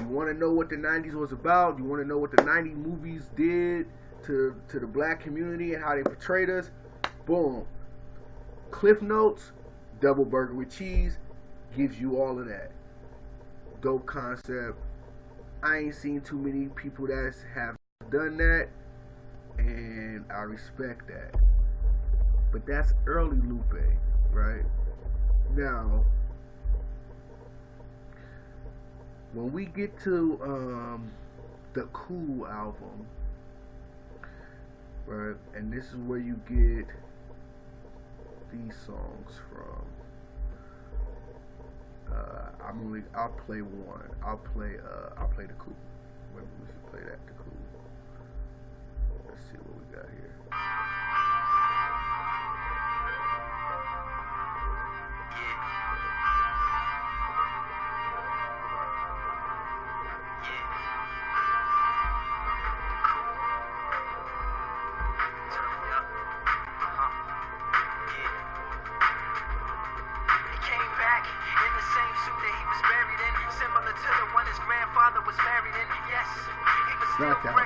you want to know what the 90s was about, you want to know what the 90s movies did to the black community and how they portrayed us, boom. Cliff Notes, Double Burger with Cheese gives you all of that. Dope concept. I ain't seen too many people that have done that, and I respect that. But that's early Lupe, right? Now, when we get to the Cool album, right, and this is where you get these songs from. I'll play one. I'll play the Cool. Maybe we should play that, the Cool. Let's see what we got here. Not that one.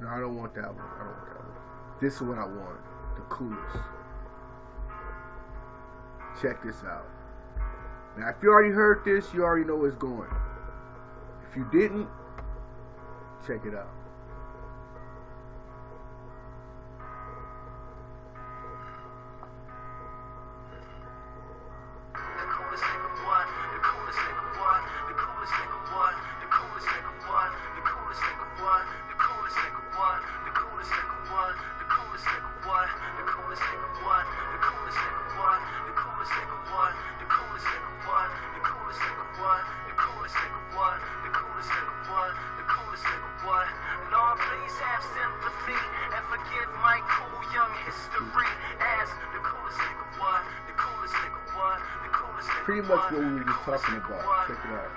No, I don't want that one. I don't want that one. This is what I want. The Coolest. Check this out. Now, if you already heard this, you already know where it's going. If you didn't, check it out. Pretty much what we were just talking about. Check it out.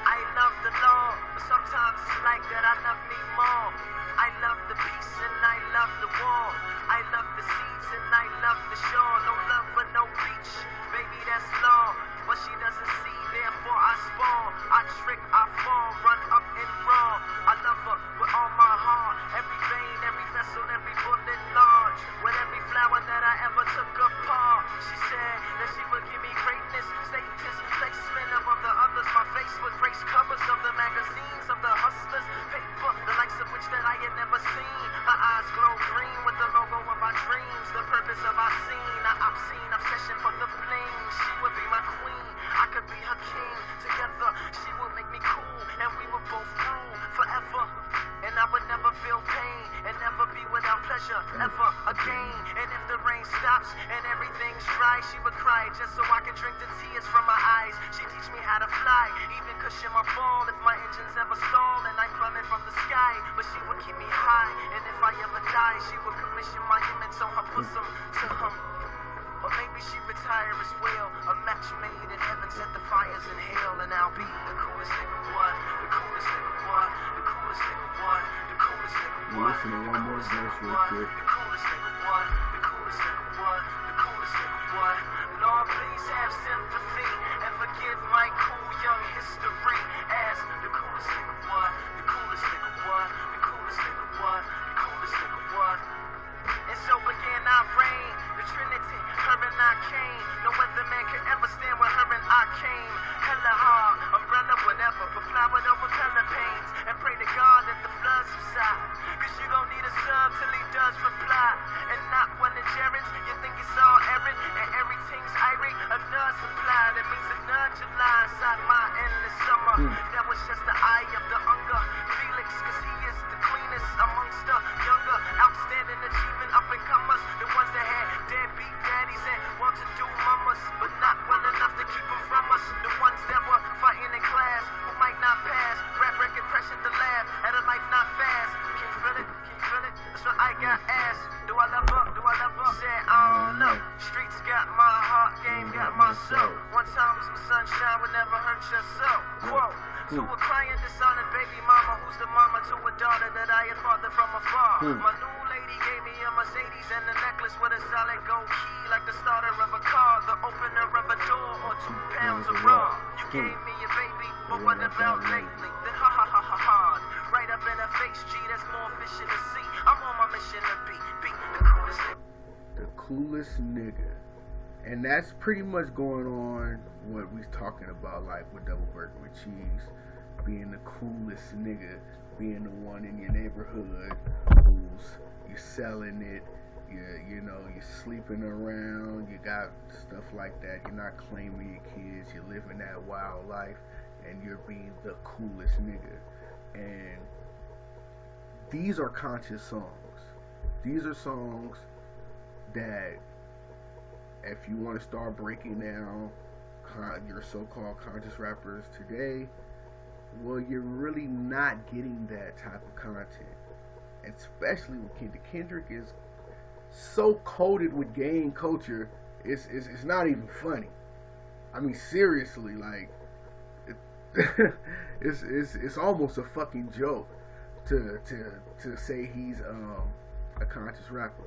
I love the law, but sometimes it's like that I love me more. I love the peace and I love the war. I love the seas and I love the shore. No love for no beach, baby, that's law. What she doesn't see, therefore I spoil. I trick, I fall, run up and raw. I love her with all my heart. Every vein, every vessel, every bullet large. With every flower that I ever took apart. She said that she would give me greatness, status, placement above the others. My face would grace covers of the magazines of the hustlers. Paper, the likes of which that I had never seen. Her eyes glow green with the logo of our dreams. The purpose of our scene, our obscene obsession for the bling. She would be my queen, I could be her king. Together, she would make me cool, and we would both rule forever. And I would never feel pain, and never be without pleasure, ever again. And if the rain stops, and everything's dry, she would cry just so I could drink the tears from my eyes. She teach me how to fly, even cushion my fall if my engines ever stall, and I'm plummet from the sky. But she would keep me high, and if I ever die, she would commission my image on her bosom to him. Or maybe she retire as well. A match made in heaven, set the fires in hell, and I'll be the coolest nigga, what? The coolest nigga, what? The coolest nigga, what? The coolest nigga, what? Listen to one more verse real quick. The coolest nigga, what? The coolest nigga, what? The coolest nigga, what? Lord, please have sympathy and forgive my cool young history as the coolest nigga, what? The coolest nigga, what? The coolest nigga, what? The coolest nigga, what? And so began our reign, the Trinity, her and I came. No other man could ever stand when her and I came. Hella hard, umbrella, whatever, but plow it over pellet pains. And pray to God that the floods subside. Cause you gon' need a sub till he does reply. And not one of Jared's, you think it's all errand. And everything's irate, a nerd supply. That means a nerd July inside my endless summer. That was just the eye of the hunger. Felix, cause he is the cleanest amongst the younger. Outstanding, achieving up and comers. The ones that had deadbeat daddies and well-to-do mamas, but not well enough to keep them from us. The ones that were fighting in class, who might not pass. Rap record pressure to laugh at a life not fast. Can you feel it? Can you feel it? That's what I got asked. Do I love her? Do I love ever. Said, I don't know. Streets got my heart, game got my soul. One time some sunshine would never hurt your soul. Quote. To a crying, dishonored baby mama, who's the mama to a daughter that I had fathered from afar. My new lady gave me a Mercedes and a necklace with a solid gold key, like the starter of a car, the opener of a door, or 2 pounds of raw. You gave me a baby, but what about lately? Then ha ha ha ha hard, right up in her face, G. That's more fish in the sea. I'm on my mission to be the coolest nigga. The coolest nigga. And that's pretty much going on what we're talking about, like with double burger with cheese, being the coolest nigga, being the one in your neighborhood who's you're selling it, you're sleeping around, you got stuff like that. You're not claiming your kids, you're living that wild life, and you're being the coolest nigga. And these are conscious songs. These are songs that, if you want to start breaking down your so-called conscious rappers today, well, you're really not getting that type of content. Especially with Kendrick. Kendrick is so coated with gang culture, it's not even funny. I mean, seriously, like, it's almost a fucking joke to say he's a conscious rapper.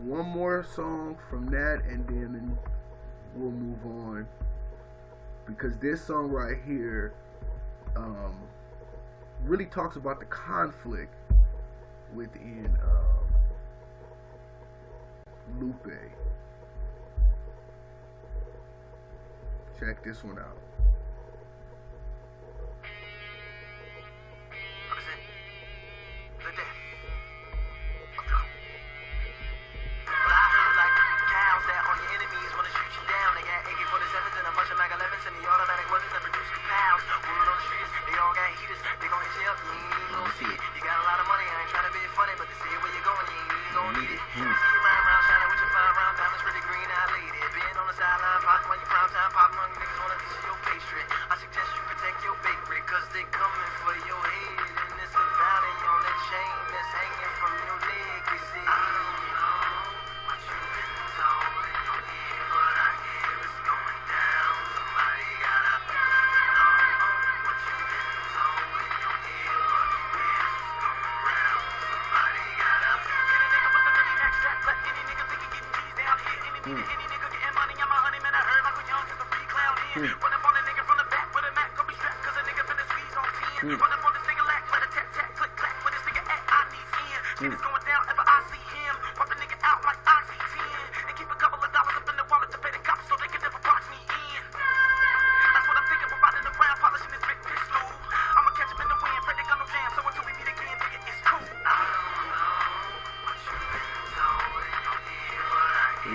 One more song from that, and then we'll move on, because this song right here really talks about the conflict within Lupe. Check this one out.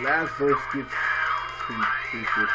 Last verse gets pretty good.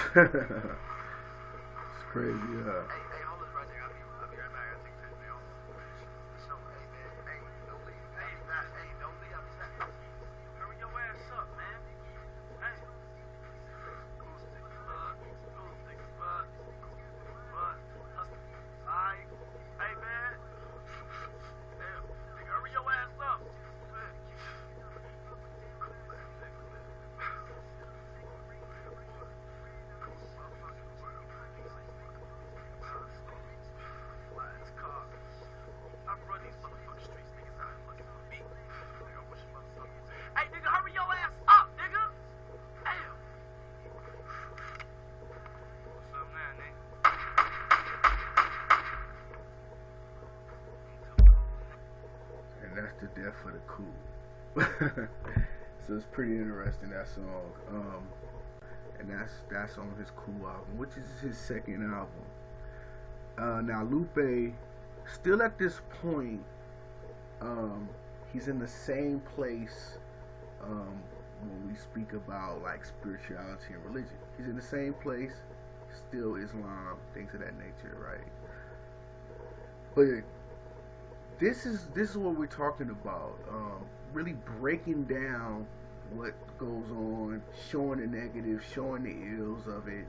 It's crazy, yeah. Hey, hold us right there. I'll be right back. I think that so, hey, man. Hey, don't leave. Hey, don't leave. I'll be back. Hurry your ass up, man. Hey. Alright. Hey, man. Damn. Hurry your ass up. that's the death for the cool. So it's pretty interesting, that song. And that's on his Cool album, which is his second album. Now Lupe, still at this point, he's in the same place when we speak about like spirituality and religion. He's in the same place, still Islam, things of that nature, right? But this is what we're talking about. Really breaking down what goes on, showing the negative, showing the ills of it,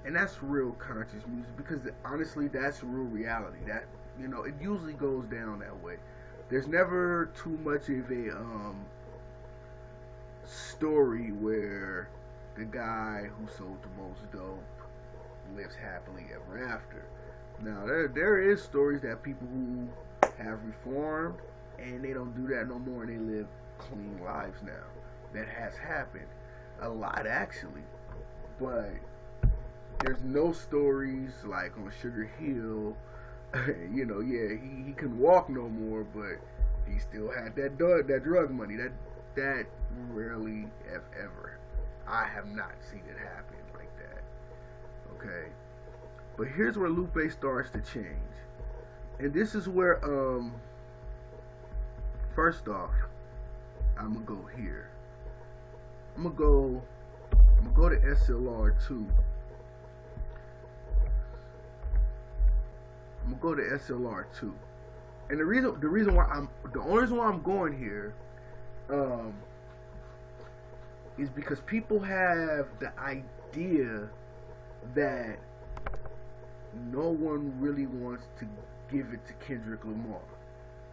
and that's real conscious music, because honestly, that's real reality. That, you know, it usually goes down that way. There's never too much of a story where the guy who sold the most dope lives happily ever after. Now there is stories that people who have reformed and they don't do that no more and they live clean lives now. That has happened a lot, actually, but there's no stories like on Sugar Hill. You know, yeah, he couldn't walk no more, but he still had that drug money. That rarely, if ever, I have not seen it happen like that. Okay, but here's where Lupe starts to change, and this is where first off, I'm gonna go here. I'm gonna go to SLR2. I'm gonna go to SLR2, and the only reason why I'm going here, is because people have the idea that no one really wants to give it to Kendrick Lamar.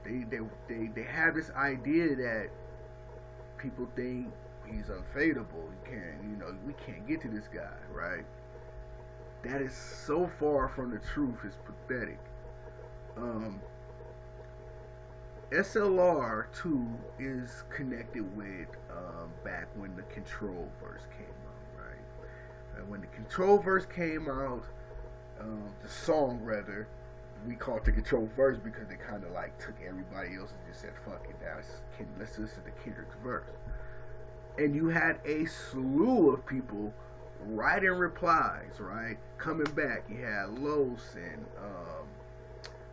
They have this idea that people think he's unfadable. We can't get to this guy, right? That is so far from the truth. It's pathetic. SLR2 is connected with back when the Control verse came out, right? And when the Control verse came out, the song rather, we call it the Control verse because they kind of like took everybody else and just said, fuck it, let's listen to Kendrick's verse. And you had a slew of people writing replies, right? Coming back. You had Los and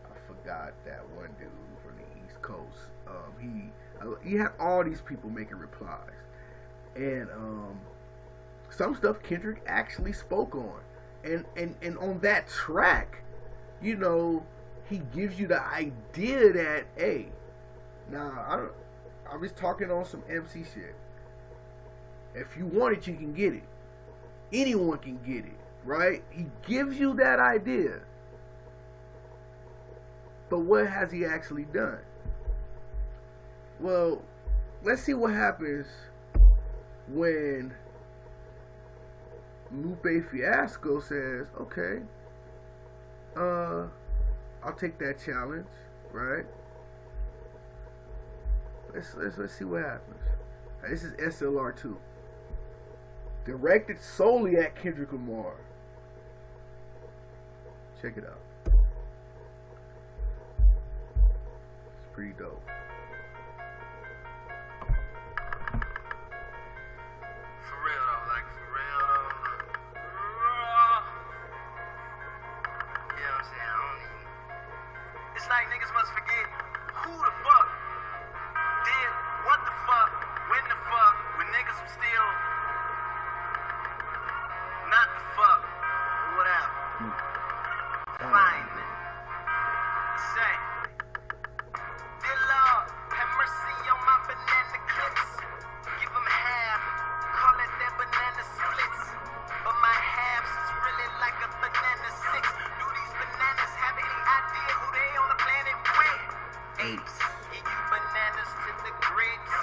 I forgot that one dude from the East Coast. He had all these people making replies, and some stuff Kendrick actually spoke on, and on that track, you know, he gives you the idea that, hey, now I was talking on some MC shit. If you want it, you can get it. Anyone can get it, right? He gives you that idea. But what has he actually done? Well, let's see what happens when Lupe Fiasco says, okay, I'll take that challenge, right? Let's see what happens. This is SLR2. Directed solely at Kendrick Lamar. Check it out. It's pretty dope. For real though, like for real though. You know what I'm saying? I don't even. It's like niggas must forget who the fuck did what the fuck, when the fuck, when niggas was still not the fuck, or whatever. Fine, man. Say, dear Lord, have mercy on my banana clips. Give them half, call it their banana splits. But my halves is really like a banana six. Do these bananas have any idea who they on the planet with? Apes. Eat you bananas to the grits.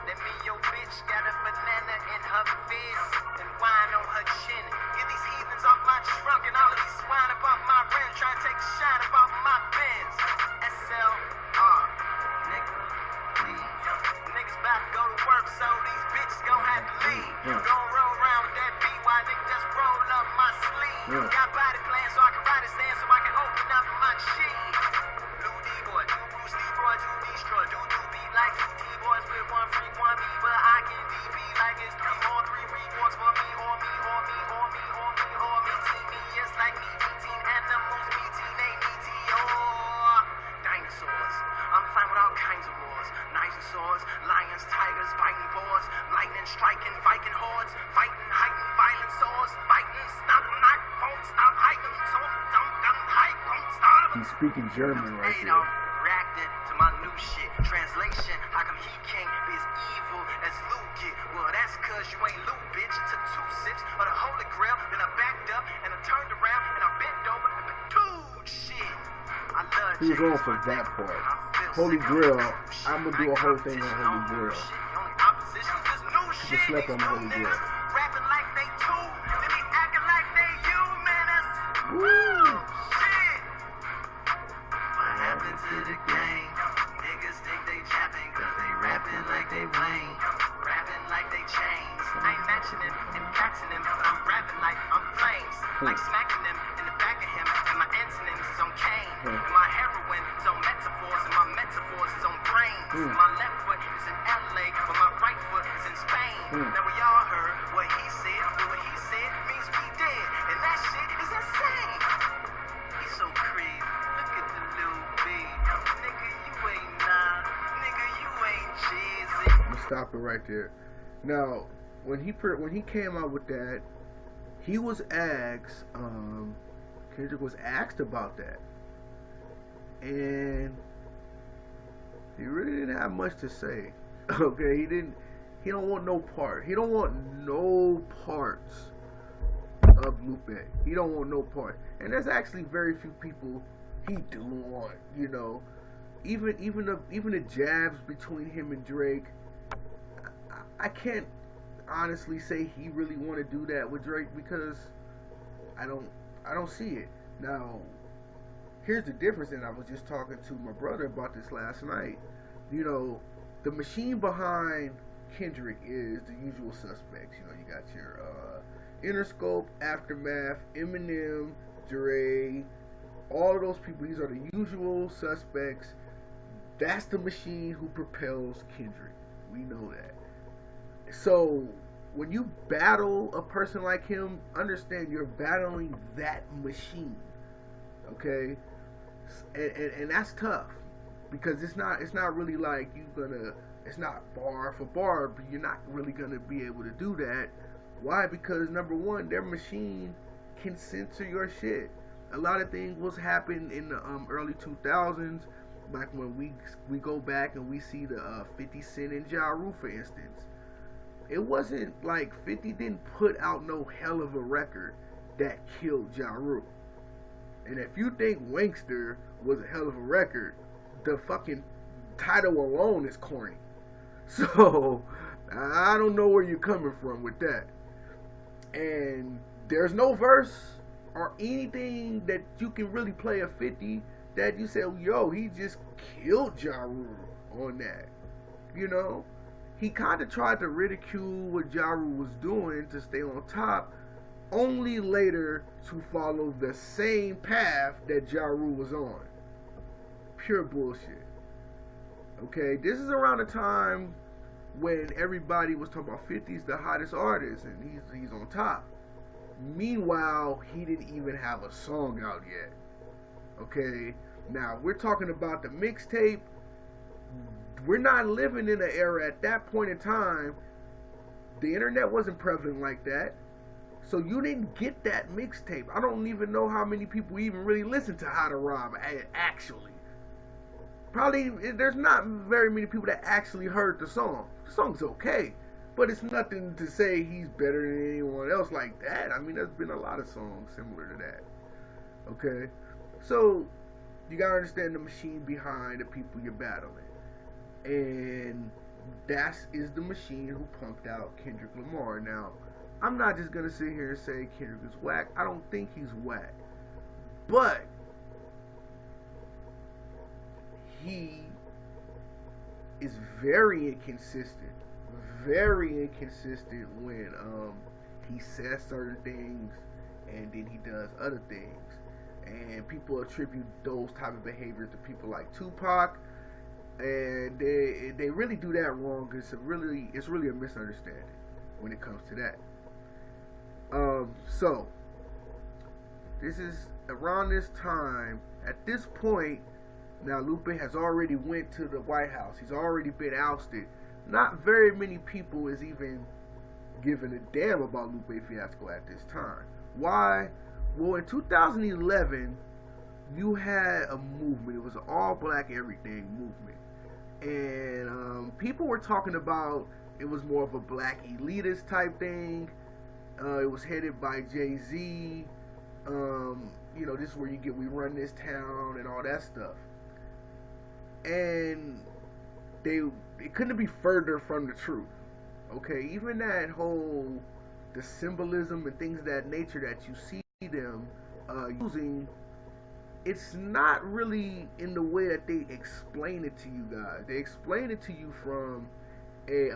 That mean your bitch got a banana in her fist and wine on her chin. Get these heathens off my trunk and all of these swine up off my rim. Trying to take a shine up off my Benz. SLR, nigga, please. Niggas about to go to work, so these bitches gon' have to leave. You gon' roll around with that beat while nigga just roll up my sleeve. Got body plans so I can ride it stand so I can open up my cheese. Blue D-boy, do Bruce Leroy, do Destroy, do all kinds of wars. Knives and swords, lions, tigers, fighting boars, lightning striking, Viking hordes, fighting, heightened, violent swords, fighting, stop, not, won't stop, hiking, so, don't, hike, won't stop. He's speaking German right Hey, there. reacting to my new shit. Translation, how come he can't be as evil as Luke get? Well, that's cause you ain't Luke, bitch. Took 2 sips of the Holy Grail, then I backed up and I turned around and I bent over and dude, shit. I love He was on for that part. Holy Grail, I'm gonna do a whole thing on Holy Grail. People slept on the Holy Grail. Rapping like they too, they be acting like they you, man. That's Woo! shit. What happened to the gang? Niggas think they japping cause they rapping like they Wayne. Rapping like they chains. I ain't mentioning and catching them, but I'm rapping like I'm flames. Like smacking them in the back of him, and my antonyms is on Kane. And my heroin is on metaphors, and my metaphors is on brains. And my left foot is in LA, but my right foot is in Spain. Now we all heard what he said, but what he said means we dead. And that shit is insane. He's so creep. Look at the little B. Nigga, you ain't nah. Nigga, you ain't cheesy. I'm gonna stop it right there. Now, when he came out with that, he was asked, Kendrick was asked about that, and he really didn't have much to say. Okay, he don't want no part. He don't want no parts of Lupe. He don't want no part. And there's actually very few people he do want, you know. Even the jabs between him and Drake, I can't honestly say he really want to do that with Drake because I don't see it. Now, here's the difference, and I was just talking to my brother about this last night. You know, the machine behind Kendrick is the usual suspects. You know, you got your Interscope, Aftermath, Eminem, Dre, all of those people. These are the usual suspects. That's the machine who propels Kendrick. We know that. So when you battle a person like him, understand you're battling that machine. Okay? And that's tough. Because it's not really like it's not bar for bar, but you're not really gonna be able to do that. Why? Because number one, their machine can censor your shit. A lot of things was happening in the early 2000s, like when we go back and we see the 50 Cent and Ja Rule, for instance. It wasn't like 50 didn't put out no hell of a record that killed Ja Rule. And if you think Wankster was a hell of a record, the fucking title alone is corny. So I don't know where you're coming from with that. And there's no verse or anything that you can really play a 50 that you say, yo, he just killed Ja Rule on that. You know? He kind of tried to ridicule what Ja Rule was doing to stay on top, only later to follow the same path that Ja Rule was on. Pure bullshit. Okay, this is around the time when everybody was talking about 50's the hottest artist and he's on top. Meanwhile, he didn't even have a song out yet. Okay, now we're talking about the mixtape. We're not living in an era at that point in time. The internet wasn't prevalent like that. So you didn't get that mixtape. I don't even know how many people even really listen to How to Rob actually. Probably there's not very many people that actually heard the song. The song's okay, but it's nothing to say he's better than anyone else like that. I mean, there's been a lot of songs similar to that. Okay, so you gotta understand the machine behind the people you're battling. And that is the machine who pumped out Kendrick Lamar. Now, I'm not just going to sit here and say Kendrick is whack. I don't think he's whack. But he is very inconsistent. Very inconsistent when he says certain things and then he does other things. And people attribute those type of behaviors to people like Tupac. And they really do that wrong. It's really a misunderstanding when it comes to that. So this is around this time. At this point, Now Lupe has already went to the White House. He's already been ousted. Not very many people is even giving a damn about Lupe Fiasco at this time. Why? Well, in 2011, you had a movement. It was an all-black everything movement. And people were talking about it was more of a black elitist type thing. It was headed by Jay-Z. You know, this is where you get we run this town and all that stuff. And it couldn't be further from the truth. Okay, even that whole the symbolism and things of that nature that you see them using, it's not really in the way that they explain it to you guys. They explain it to you from a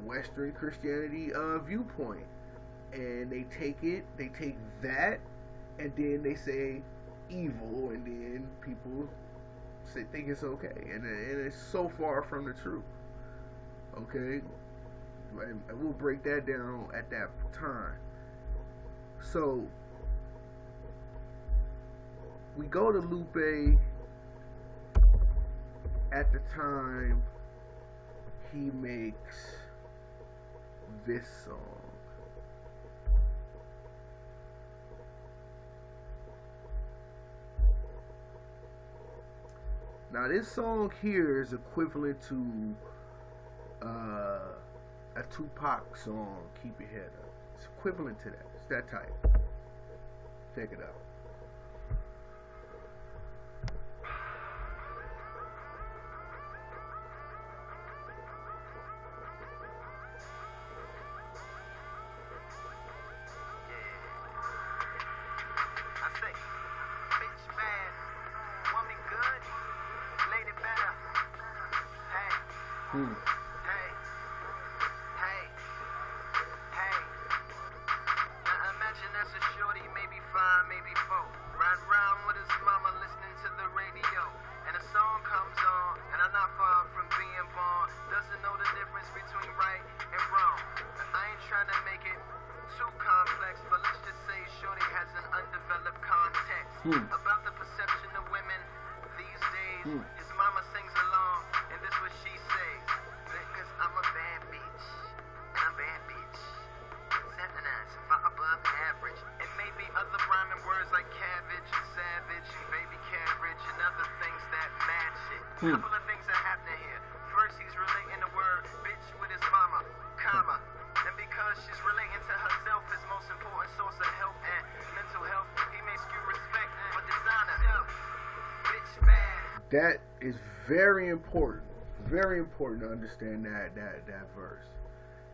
Western Christianity viewpoint, and they take that, and then they say evil, and then people think it's okay, and it's so far from the truth. Okay, and we'll break that down at that time. So we go to Lupe at the time he makes this song. Now this song here is equivalent to a Tupac song, Keep Your Head Up. It's equivalent to that. It's that type. Check it out. About the perception of women these days. His mama sings along, and this what she says. Because I'm a bad bitch, and I'm bad bitch. 79, far above average. And maybe other rhyming words like cabbage and savage and baby carriage and other things that match it. Couple of things that happen here. First, he's relating the word bitch with his mama, comma. And because she's relating to herself, his most important source of health and mental health, he makes you respect for designer. Bitch bad. That is very important. Very important to understand that verse.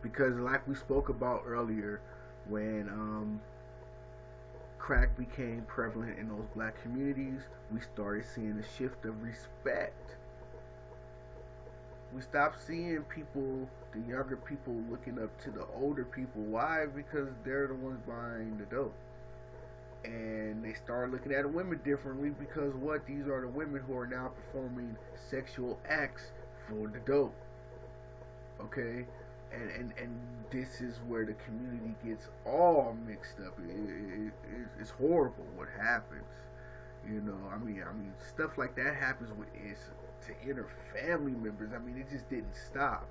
Because like we spoke about earlier, when crack became prevalent in those black communities, we started seeing a shift of respect. We stopped seeing people, the younger people, looking up to the older people. Why? Because they're the ones buying the dope. And they started looking at women differently because what? These are the women who are now performing sexual acts for the dope. Okay? And this is where the community gets all mixed up. It's horrible what happens. You know, I mean, stuff like that happens with to inner family members. I mean, it just didn't stop.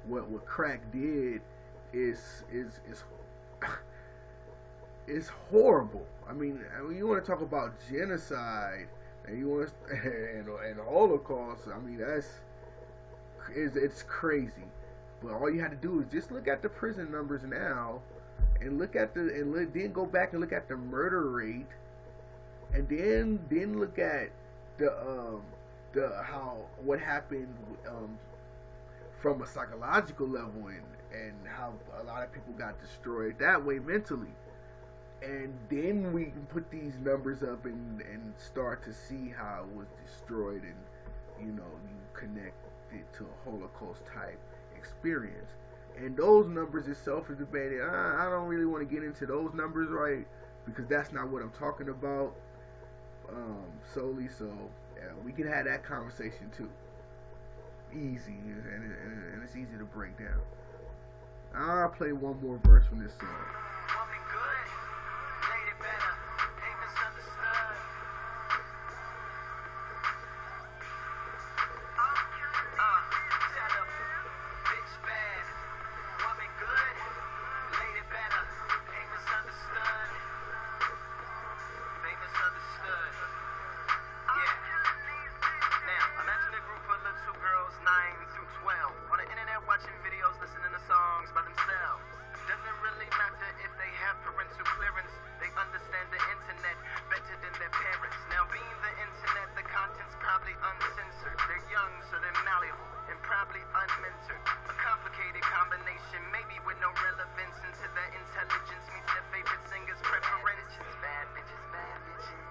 What crack did is it's horrible. I mean, you want to talk about genocide and you want and Holocaust. I mean, it's crazy. But all you had to do is just look at the prison numbers now, and then go back and look at the murder rate, and then look at what happened from a psychological level, and how a lot of people got destroyed that way mentally. And then we can put these numbers up and start to see how it was destroyed, and you connect it to a Holocaust type experience. And those numbers itself is debated. I don't really want to get into those numbers, right? Because that's not what I'm talking about solely. So yeah, we can have that conversation too. Easy, and it's easy to break down. I'll play one more verse from this song. too 12. On the internet watching videos, listening to songs by themselves. Doesn't really matter if they have parental clearance. They understand the internet better than their parents. Now being the internet, the content's probably uncensored. They're young, so they're malleable and probably unmentored. A complicated combination, maybe with no relevance into their intelligence meets their favorite singer's preference. Bad bitches, bad bitches.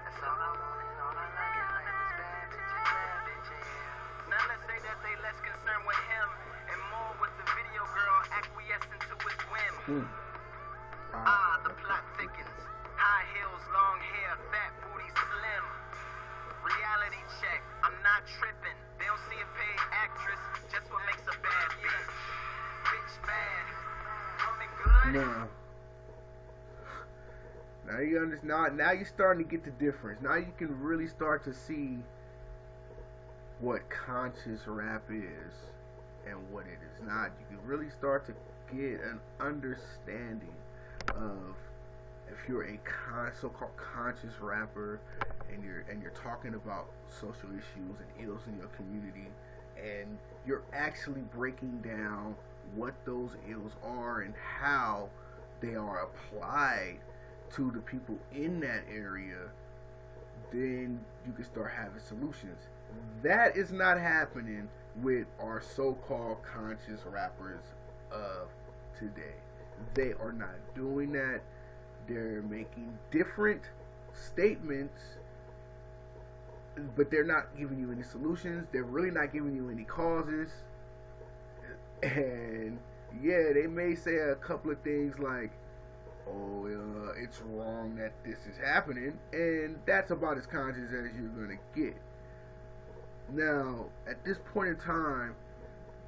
That's all I want and all I like in life is bad bitches, bad bitches. Now let's say that they less concerned with him and more with the video girl acquiescing to his whim. The plot thickens. High heels, long hair, fat booty, slim. Reality check, I'm not tripping. They don't see a paid actress, just what makes a bad bitch. Bitch bad, woman good. Now you understand. Now you're starting to get the difference. Now you can really start to see what conscious rap is and what it is not. You can really start to get an understanding of, if you're a so-called conscious rapper and you're talking about social issues and ills in your community, and you're actually breaking down what those ills are and how they are applied to the people in that area, then you can start having solutions. That is not happening with our so-called conscious rappers of today. They are not doing that. They're making different statements, but they're not giving you any solutions. They're really not giving you any causes. And yeah, they may say a couple of things like, oh, it's wrong that this is happening, and that's about as conscious as you're going to get. Now, at this point in time,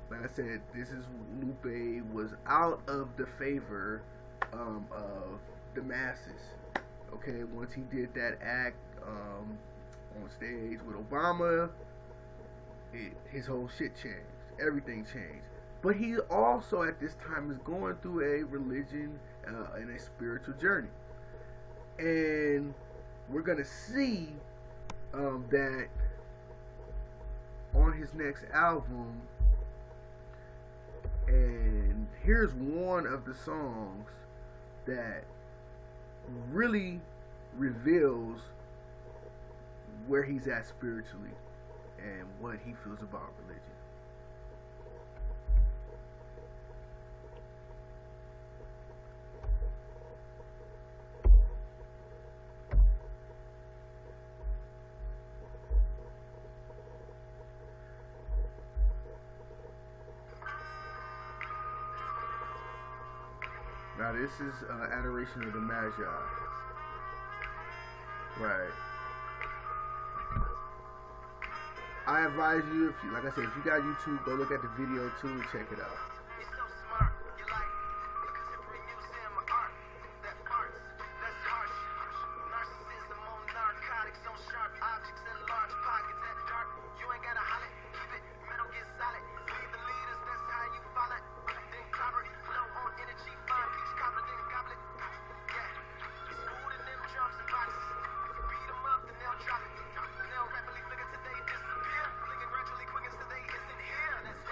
like I said, this is Lupe was out of the favor of the masses. Okay, once he did that act on stage with Obama, his whole shit changed. Everything changed. But he also at this time is going through a religion and a spiritual journey, and we're gonna see that on his next album. And here's one of the songs that really reveals where he's at spiritually and what he feels about religion. Now this is Adoration of the Magi. Right. I advise you, if you, like I said, if you got YouTube, go look at the video too and check it out. You're so smart, you're like a contemporary museum of art. That parts, that's harsh. Narcissism on narcotics, on sharp objects and large pockets at dark. You ain't gotta holler, keep it, metal get solid. Lead the leaders, that's how you follow. Then clobber, low on energy, fine peach cobbler, then goblet. Yeah, it's food in them drums and boxes. If you beat them up, then they'll drop it. And they'll rapidly figure today disappear. Flicker gradually quick as today isn't here. That's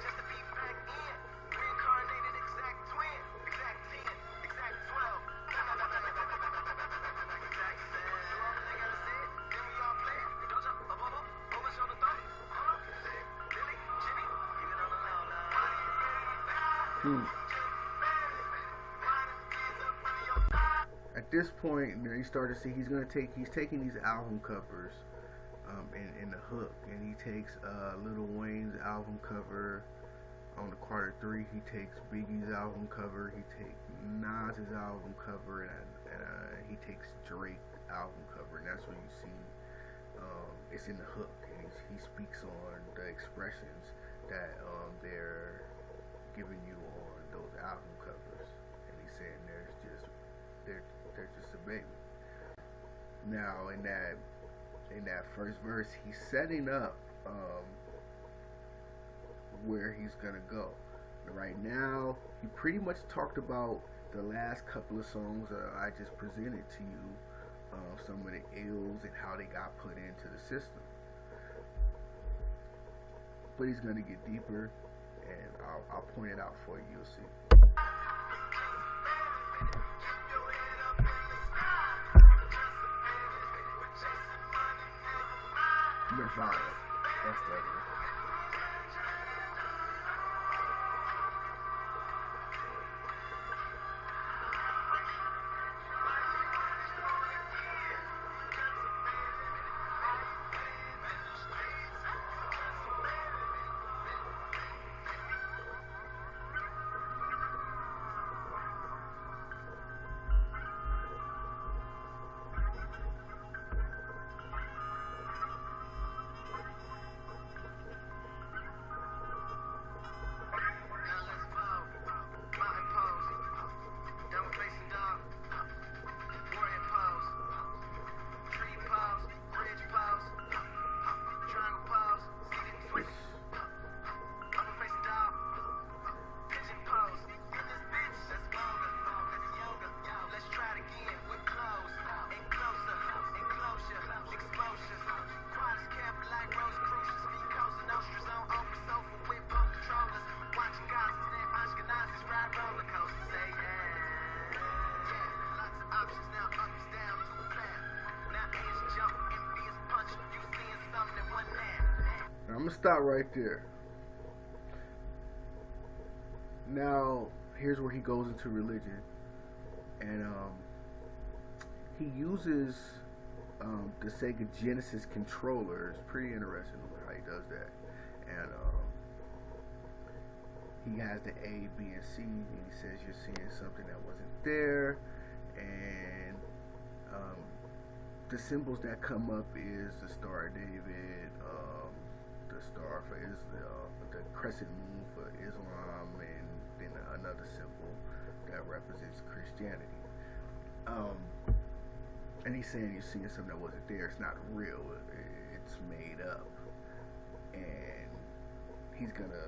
just to be back in. Reincarnated exact twin. Exact 10. Exact 12. Exact 7. Do all the thing I said. Then we all play it. Don't jump a bubble. Over shoulder throw. Hold up. Billy. Jimmy. Keep it on the low. At this point, you know, you start to see he's taking these album covers in the hook, and he takes Lil Wayne's album cover on the Carter 3. He takes Biggie's album cover. He takes Nas's album cover, and he takes Drake's album cover, and that's what you see. It's in the hook, and he speaks on the expressions that they're giving you on those album covers, and he's saying they're just a baby. Now in that first verse, he's setting up where he's gonna go. Right now, he pretty much talked about the last couple of songs I just presented to you some of the ills and how they got put into the system. But he's gonna get deeper, and I'll point it out for you. You'll see. Nirvana. That's that. I'm gonna stop right there. Now, here's where he goes into religion, and he uses the Sega Genesis controller. It's pretty interesting how he does that, and he has the A, B, and C, and he says you're seeing something that wasn't there, and the symbols that come up is the Star of David, the star for Islam, the crescent moon for Islam, and then another symbol that represents Christianity. And he's saying you're seeing something that wasn't there. It's not real. It's made up. And he's gonna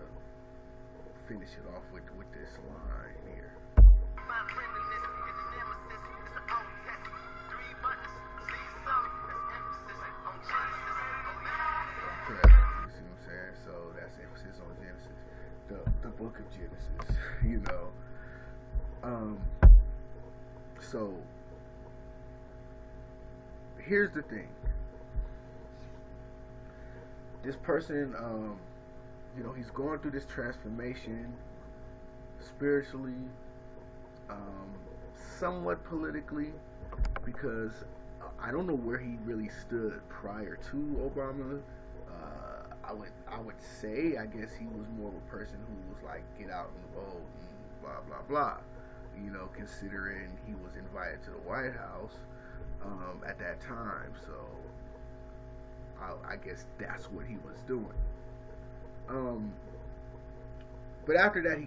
finish it off with this line here. So that's emphasis on Genesis, the book of Genesis, you know. So here's the thing. This person, you know, he's going through this transformation spiritually, somewhat politically, because I don't know where he really stood prior to Obama. I would say, I guess he was more of a person who was like, get out and vote and blah blah blah, you know, considering he was invited to the White House at that time. So I guess that's what he was doing. But after that, he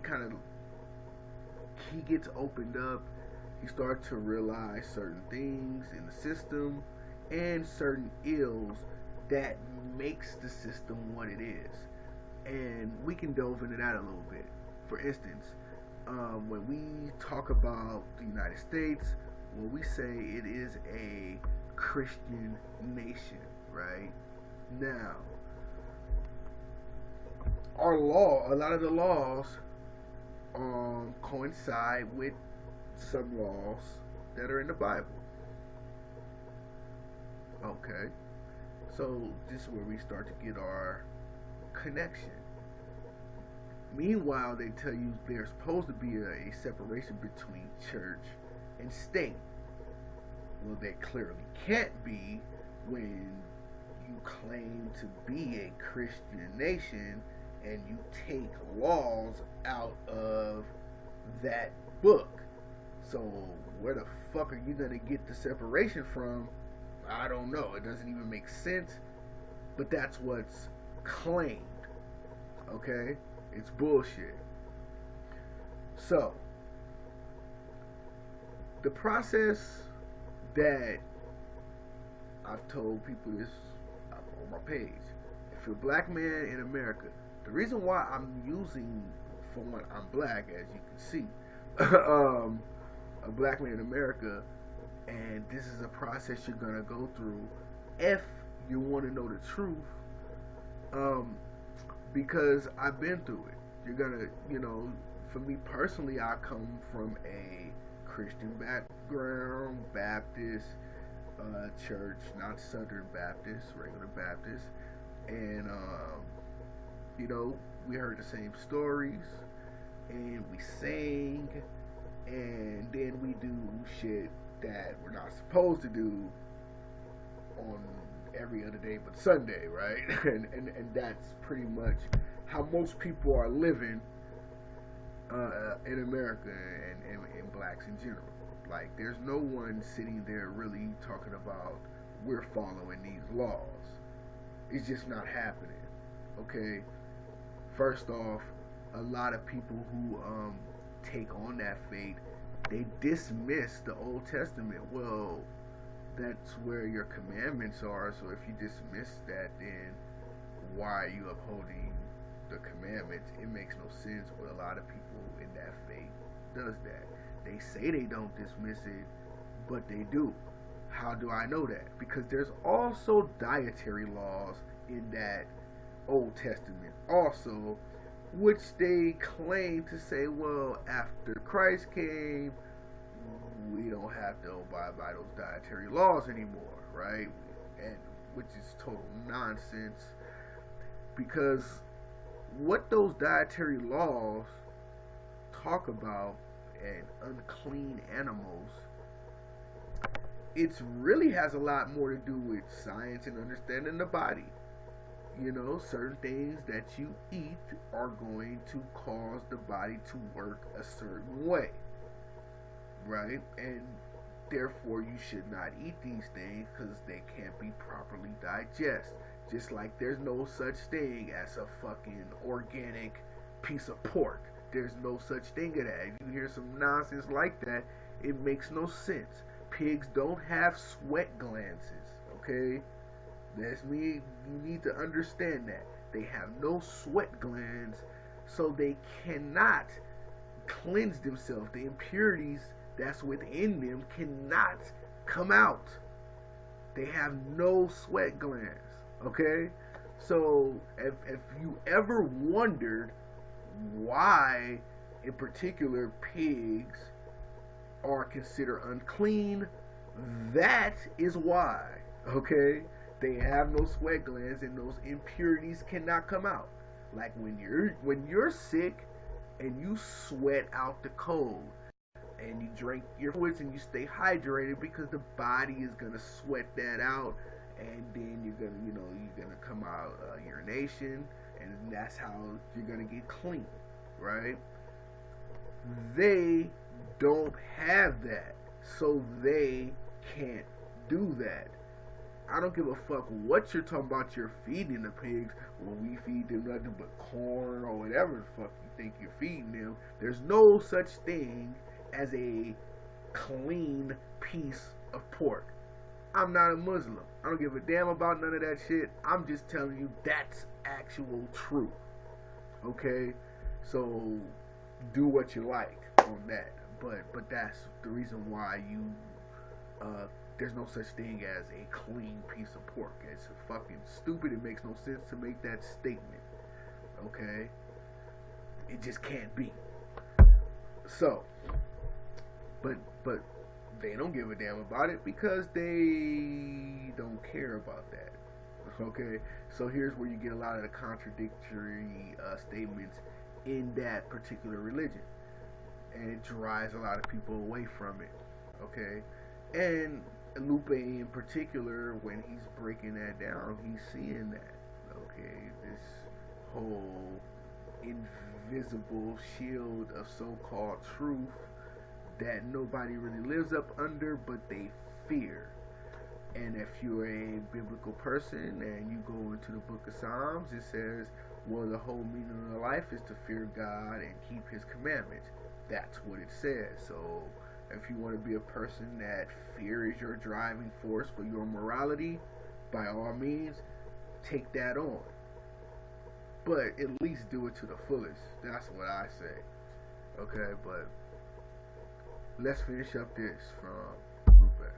gets opened up. He starts to realize certain things in the system and certain ills that makes the system what it is. And we can delve into that a little bit. For instance, when we talk about the United States, when we say it is a Christian nation, right? Now, a lot of the laws coincide with some laws that are in the Bible. Okay. So this is where we start to get our connection. Meanwhile, they tell you there's supposed to be a separation between church and state. Well, there clearly can't be when you claim to be a Christian nation and you take laws out of that book. So where the fuck are you gonna get the separation from? I don't know. It doesn't even make sense. But that's what's claimed. Okay? It's bullshit. So, the process that I've told people this on my page. If you're a black man in America, the reason why I'm using, for one, I'm black, as you can see, a black man in America, And this is a process you're gonna go through if you want to know the truth. Um, because I've been through it. You're gonna, for me personally, I come from a Christian background, Baptist church, not Southern Baptist, regular Baptist, and we heard the same stories, and we sang, and then we do shit that we're not supposed to do on every other day but Sunday, right? and that's pretty much how most people are living in America and blacks in general. Like, there's no one sitting there really talking about we're following these laws. It's just not happening. Okay? First off, a lot of people who take on that faith, they dismiss the Old Testament. Well, that's where your commandments are. So if you dismiss that, then why are you upholding the commandments? It makes no sense. But a lot of people in that faith does that. They say they don't dismiss it, but they do. How do I know that? Because there's also dietary laws in that Old Testament also, which they claim to say, well, after Christ came, we don't have to abide by those dietary laws anymore, right? And which is total nonsense, because what those dietary laws talk about and unclean animals, it really has a lot more to do with science and understanding the body. Certain things that you eat are going to cause the body to work a certain way, right? And therefore you should not eat these things because they can't be properly digested. Just like there's no such thing as a fucking organic piece of pork. There's no such thing as that. If you hear some nonsense like that, it makes no sense. Pigs don't have sweat glands, okay? That's me. You need to understand that. They have no sweat glands, so they cannot cleanse themselves. The impurities that's within them cannot come out. They have no sweat glands, okay? So if you ever wondered why in particular pigs are considered unclean, that is why, okay? They have no sweat glands and those impurities cannot come out. Like when you're sick and you sweat out the cold and you drink your fluids and you stay hydrated, because the body is gonna sweat that out, and then you're gonna come out urination, and that's how you're gonna get clean, right? They don't have that, so they can't do that. I don't give a fuck what you're talking about you're feeding the pigs. Well, we feed them nothing but corn or whatever the fuck you think you're feeding them. There's no such thing as a clean piece of pork. I'm not a Muslim. I don't give a damn about none of that shit. I'm just telling you that's actual truth. Okay? So do what you like on that. But that's the reason why there's no such thing as a clean piece of pork. It's fucking stupid. It makes no sense to make that statement. Okay? It just can't be. So, but they don't give a damn about it because they don't care about that. Okay? So here's where you get a lot of the contradictory statements in that particular religion. And it drives a lot of people away from it. Okay? And Lupe in particular, when he's breaking that down, he's seeing that. Okay? This whole invisible shield of so-called truth that nobody really lives up under, but they fear. And if you're a biblical person and you go into the book of Psalms, it says, well, the whole meaning of life is to fear God and keep his commandments. That's what it says. So if you want to be a person that fear is your driving force for your morality, by all means, take that on. But at least do it to the fullest. That's what I say. Okay, but let's finish up this from Rupert.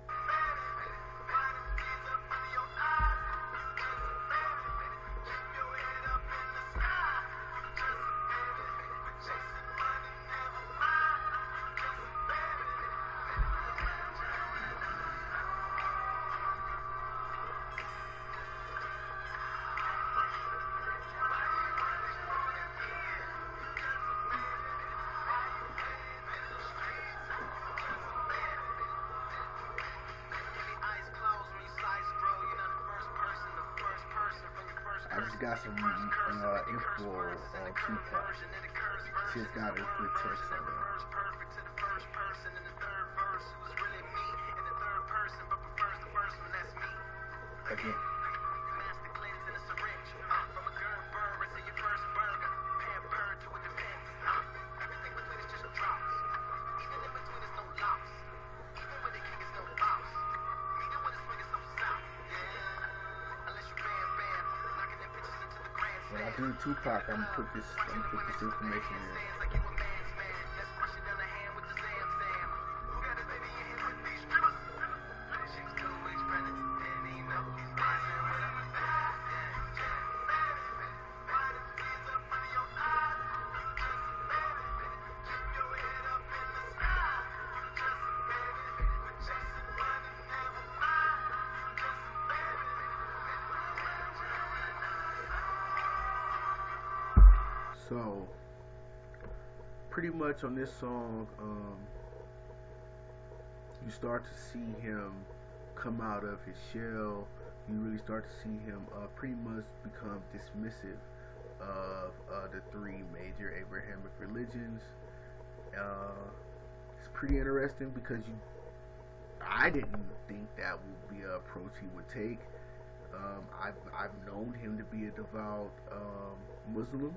I just got some info on Tupac. Just got a good text on that. Again. When I do Tupac, I'm gonna put this information in. So, pretty much on this song, you start to see him come out of his shell. You really start to see him pretty much become dismissive of the three major Abrahamic religions. It's pretty interesting because I didn't think that would be an approach he would take. I've known him to be a devout Muslim.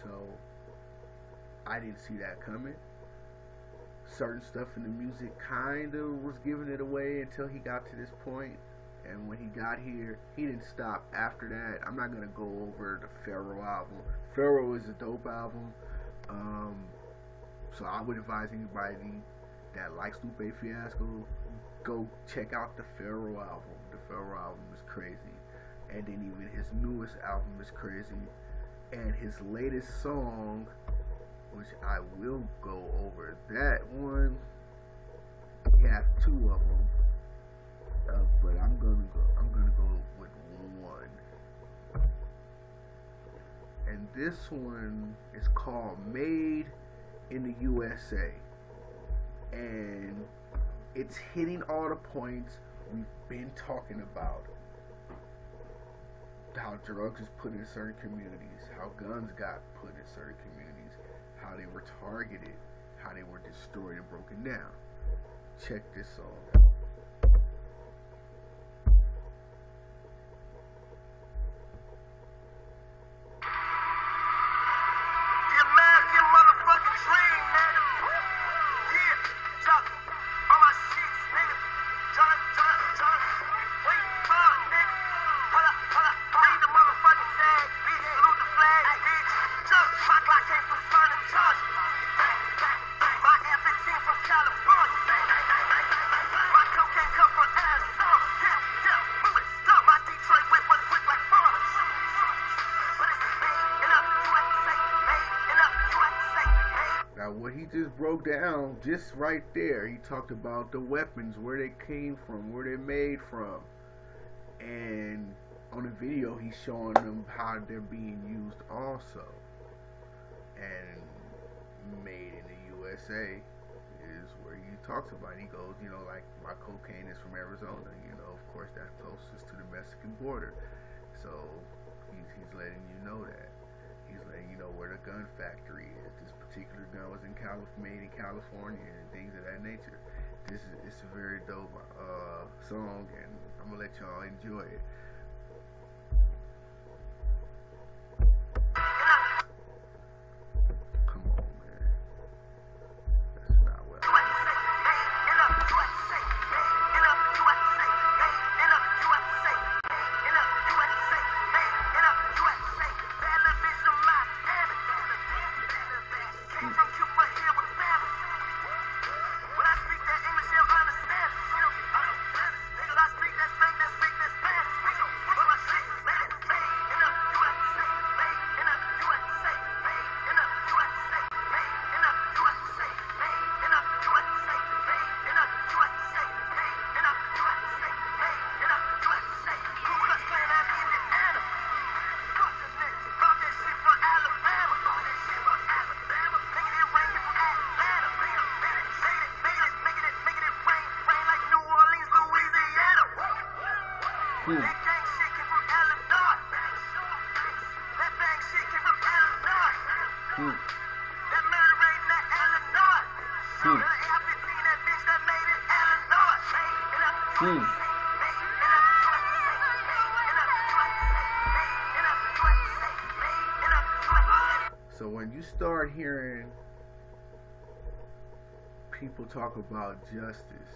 So I didn't see that coming. Certain stuff in the music kind of was giving it away until he got to this point. And when he got here, he didn't stop after that. I'm not going to go over the Pharaoh album. Pharaoh is a dope album. So I would advise anybody that likes Lupe Fiasco, go check out the Pharaoh album. The Pharaoh album is crazy. And then even his newest album is crazy. And his latest song, which I will go over that one. We have two of them, but I'm gonna go with one. And this one is called "Made in the USA," and it's hitting all the points we've been talking about. How drugs is put in certain communities, how guns got put in certain communities, how they were targeted, how they were destroyed and broken down. Check this song out. What he just broke down just right there, he talked about the weapons, where they came from, where they're made from, and on the video he's showing them how they're being used also. And made in the USA is where he talks about it. He goes, you know, like my cocaine is from Arizona, you know, of course that's closest to the Mexican border, so he's letting you know that. He's letting you know where the gun factory is. This particular gun was made in California and things of that nature. It's a very dope song, and I'm gonna let y'all enjoy it. Come on, man. That's not what That murder rate in that Illinois. The AR-15, that bitch that made it Illinois. So when you start hearing people talk about justice,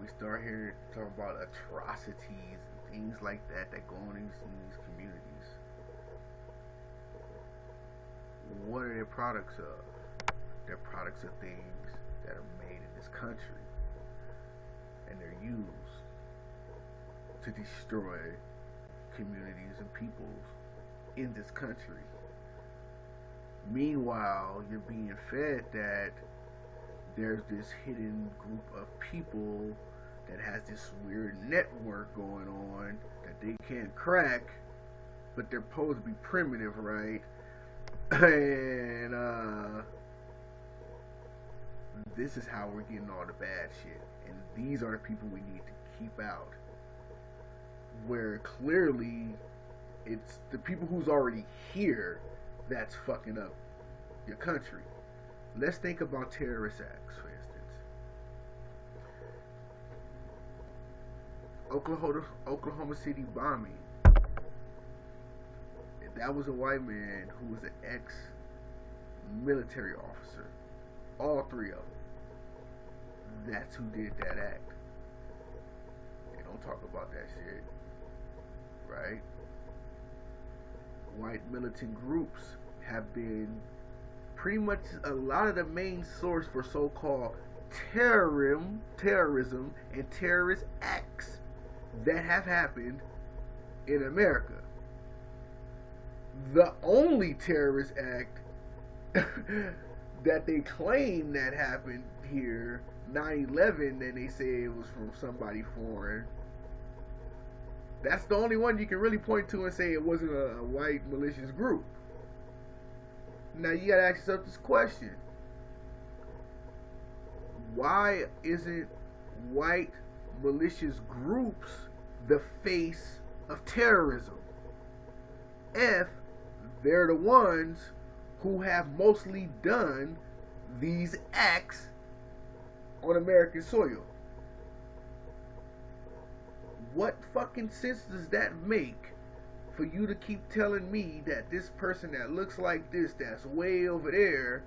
we start hearing talk about atrocities and things like that that go on in these communities. What are their products of? They're products of things that are made in this country, and they're used to destroy communities and peoples in this country. Meanwhile, you're being fed that there's this hidden group of people that has this weird network going on that they can't crack, but they're supposed to be primitive, right? And this is how we're getting all the bad shit. And these are the people we need to keep out. Where clearly it's the people who's already here that's fucking up your country. Let's think about terrorist acts, for instance. Oklahoma City bombing. That was a white man who was an ex-military officer. All three of them. That's who did that act. They don't talk about that shit. Right? White militant groups have been pretty much a lot of the main source for so-called terrorism and terrorist acts that have happened in America. The only terrorist act that they claim that happened here, 9/11, and they say it was from somebody foreign. That's the only one you can really point to and say it wasn't a white malicious group. Now you gotta ask yourself this question: why isn't white malicious groups the face of terrorism if they're the ones who have mostly done these acts on American soil? What fucking sense does that make for you to keep telling me that this person that looks like this, that's way over there,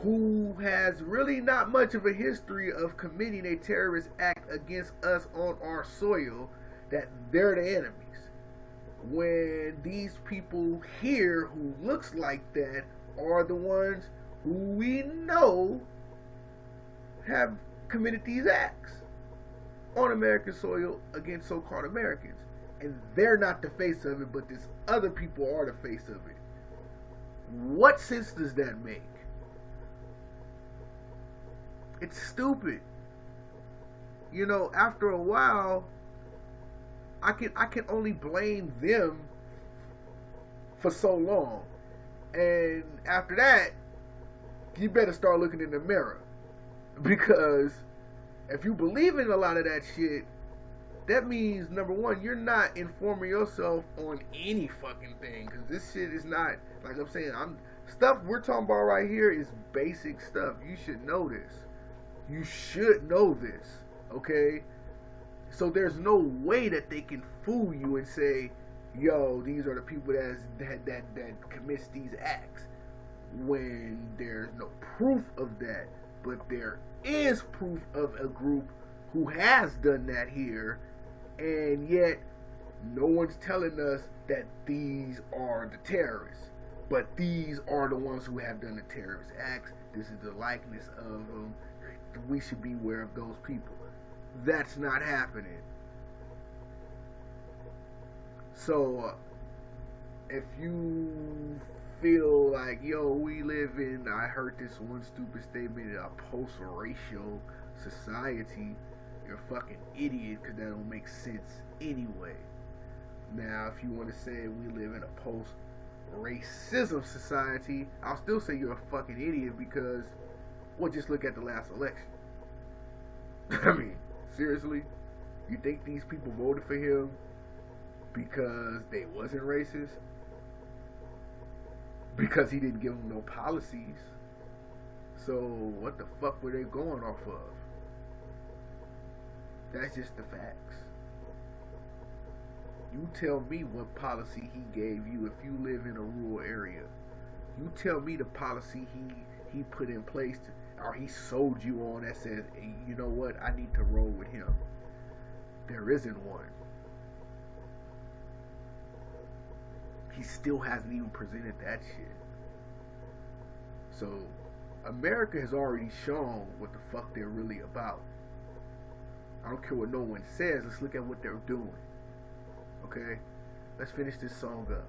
who has really not much of a history of committing a terrorist act against us on our soil, that they're the enemies? When these people here who looks like that are the ones who we know have committed these acts on American soil against so-called Americans. And they're not the face of it, but these other people are the face of it. What sense does that make? It's stupid. You know, after a while, I can only blame them for so long. And after that, you better start looking in the mirror. Because if you believe in a lot of that shit, that means, number one, you're not informing yourself on any fucking thing. Because this shit is not, like I'm saying, stuff we're talking about right here is basic stuff. You should know this. You should know this. Okay? So there's no way that they can fool you and say, yo, these are the people that commits these acts, when there's no proof of that. But there is proof of a group who has done that here, and yet no one's telling us that these are the terrorists. But these are the ones who have done the terrorist acts. This is the likeness of them. We should be aware of those people. That's not happening. So, if you feel like, yo, we live in, I heard this one stupid statement, a post-racial society, you're a fucking idiot, because that don't make sense anyway. Now, if you want to say we live in a post-racism society, I'll still say you're a fucking idiot, because, well, just look at the last election. I mean, seriously? You think these people voted for him because they wasn't racist? because he didn't give them no policies. So what the fuck were they going off of? That's just the facts. You tell me what policy he gave you if you live in a rural area. You tell me the policy he put in place or he sold you on that says, hey, you know what, I need to roll with him. There isn't one. He still hasn't even presented that shit. So America has already shown what the fuck they're really about. I don't care what no one says. Let's look at what they're doing. Okay? Let's finish this song up.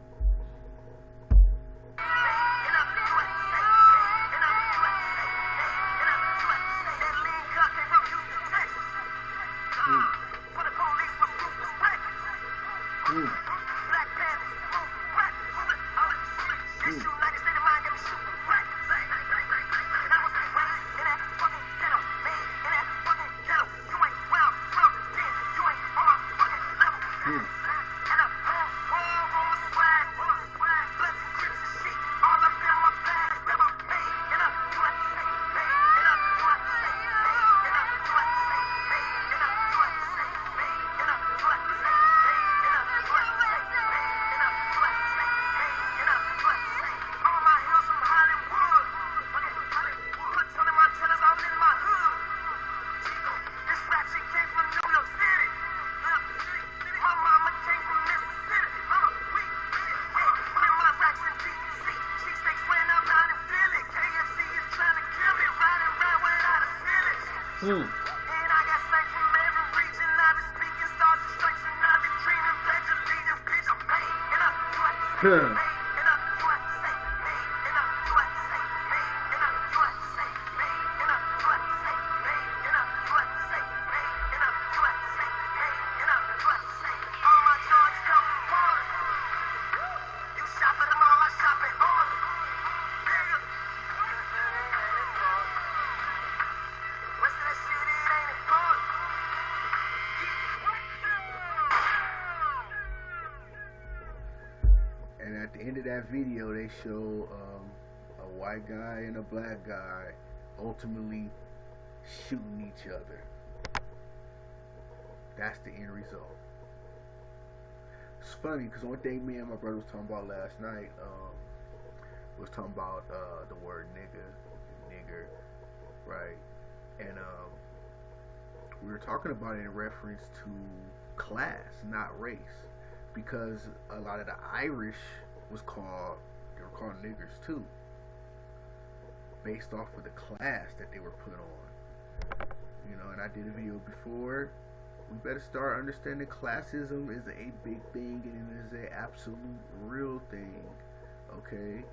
At the end of that video, they show a white guy and a black guy ultimately shooting each other. That's the end result. It's funny because one thing me and my brother was talking about last night was talking about the word nigger, right? And we were talking about it in reference to class, not race, because a lot of the Irish they were called niggers too, based off of the class that they were put on. You know, and I did a video before. We better start understanding classism is a big thing and it is an absolute real thing. Okay?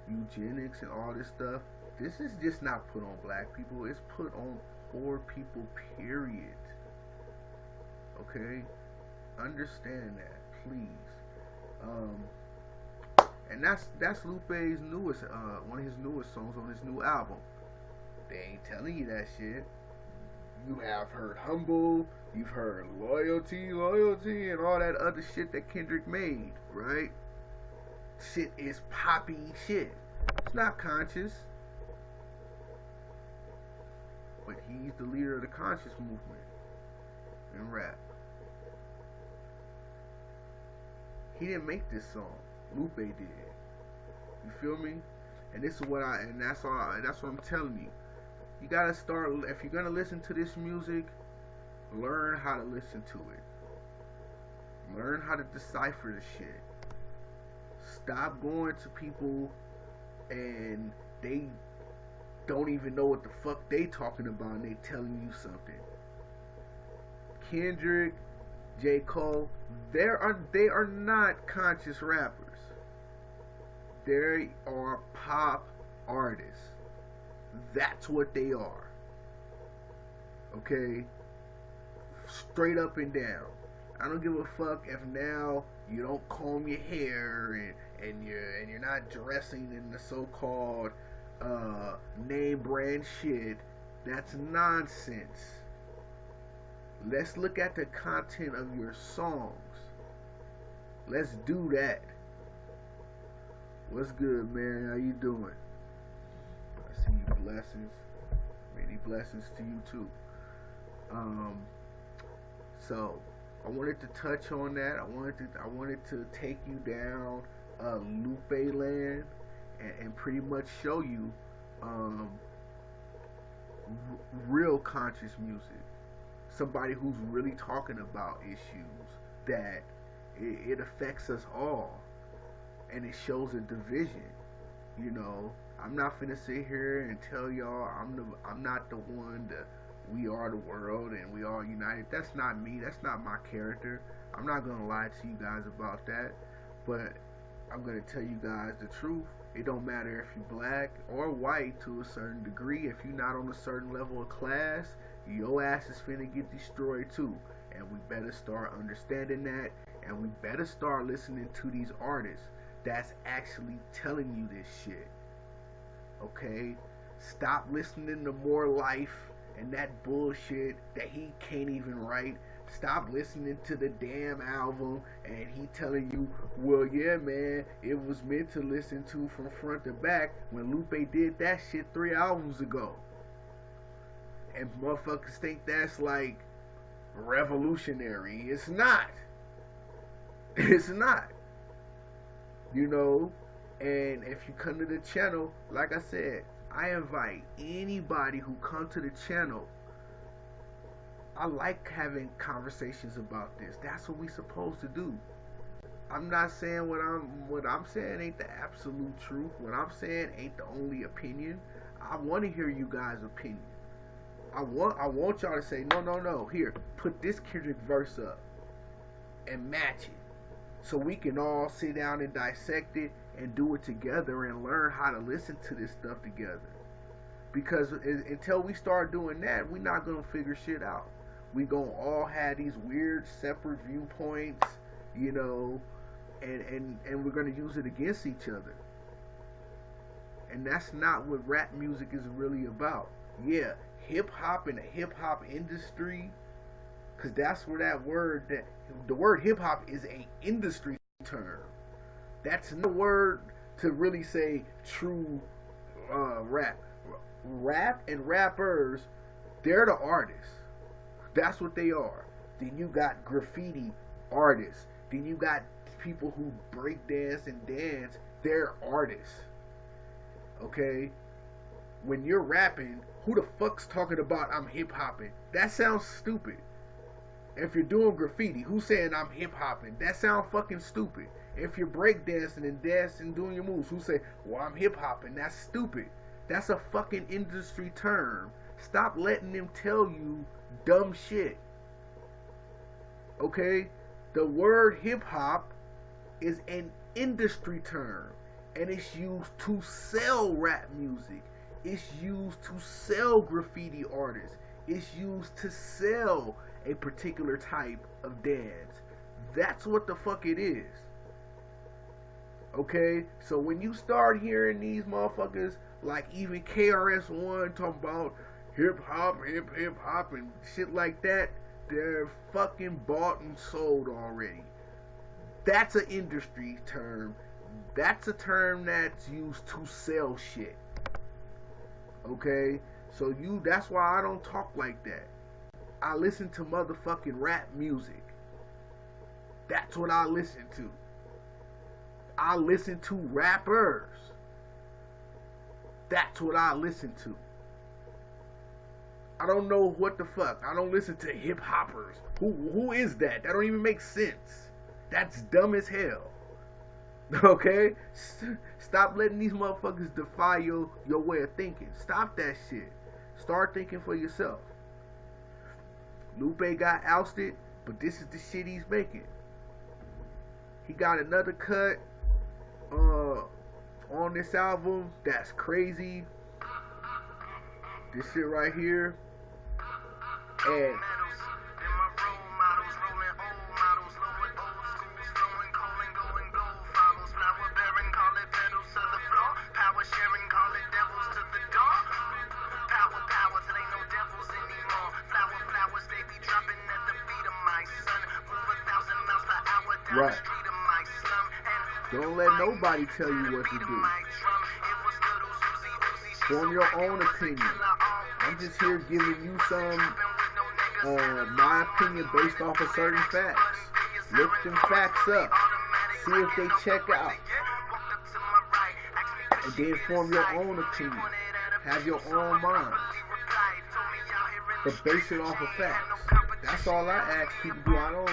Eugenics and all this stuff. This is just not put on black people. It's put on poor people, period. Okay? Understand that, please. And that's Lupe's newest, one of his newest songs on his new album. They ain't telling you that shit. You have heard Humble, you've heard Loyalty, and all that other shit that Kendrick made, right? Shit is poppy shit. It's not conscious. But he's the leader of the conscious movement in rap. He didn't make this song. Lupe did. You feel me? And this is what that's what I'm telling you. You gotta start, if you're gonna listen to this music, learn how to listen to it. Learn how to decipher the shit. Stop going to people and they don't even know what the fuck they talking about and they telling you something. Kendrick, J. Cole, they are not conscious rappers. They are pop artists. That's what they are. Okay? Straight up and down. I don't give a fuck if now you don't comb your hair and you're not dressing in the so-called name brand shit. That's nonsense. Let's look at the content of your songs. Let's do that. What's good, man? How you doing? I see you. Blessings. Many blessings to you too. So I wanted to touch on that. I wanted to take you down Lupe land and pretty much show you real conscious music. Somebody who's really talking about issues that it affects us all, and it shows a division. You know, I'm not finna sit here and tell y'all I'm not the one that we are the world and we all united. That's not me. That's not my character. I'm not gonna lie to you guys about that. But I'm gonna tell you guys the truth. It don't matter if you're black or white to a certain degree. If you're not on a certain level of class, your ass is finna get destroyed too. And we better start understanding that, and we better start listening to these artists that's actually telling you this shit. Okay? Stop listening to More Life and that bullshit that he can't even write. Stop listening to the damn album and he telling you, well, yeah, man, it was meant to listen to from front to back, when Lupe did that shit 3 albums ago. And motherfuckers think that's like revolutionary. It's not. It's not. You know? And if you come to the channel, like I said, I invite anybody who come to the channel. I like having conversations about this. That's what we supposed to do. I'm not saying what I'm saying ain't the absolute truth. What I'm saying ain't the only opinion. I want to hear you guys' opinion. I want y'all to say, no, here, put this Kendrick verse up and match it, so we can all sit down and dissect it and do it together and learn how to listen to this stuff together. Because until we start doing that, we're not gonna figure shit out. We gonna all have these weird separate viewpoints, you know, and we're gonna use it against each other. And that's not what rap music is really about. Yeah, hip hop and the hip hop industry, because that's where the word hip hop is a industry term. That's no word to really say true rap. Rap and rappers, they're the artists. That's what they are. Then you got graffiti artists. Then you got people who break dance and dance. They're artists. Okay? When you're rapping, who the fuck's talking about I'm hip hopping? That sounds stupid. If you're doing graffiti, who's saying I'm hip hopping? That sounds fucking stupid. If you're breakdancing and dancing, doing your moves, who say, well, I'm hip hopping? That's stupid. That's a fucking industry term. Stop letting them tell you dumb shit. Okay? The word hip hop is an industry term, and it's used to sell rap music. It's used to sell graffiti artists. It's used to sell a particular type of dance. That's what the fuck it is. Okay? So when you start hearing these motherfuckers, like even KRS-One talking about hip hop and shit like that, they're fucking bought and sold already. That's an industry term. That's a term that's used to sell shit. Okay? So that's why I don't talk like that. I listen to motherfucking rap music. That's what I listen to. I listen to rappers. That's what I listen to. I don't know what the fuck. I don't listen to hip hoppers. Who is that? That don't even make sense. That's dumb as hell. Okay? Stop letting these motherfuckers defy your way of thinking. Stop that shit. Start thinking for yourself. Lupe got ousted, but this is the shit he's making. He got another cut on this album that's crazy. This shit right here. And right. Don't let nobody tell you what to do. Form your own opinion. I'm just here giving you some my opinion based off of certain facts. Look them facts up. See if they check out. And then form your own opinion. Have your own mind. But base it off of facts. That's all I ask people to do. I don't.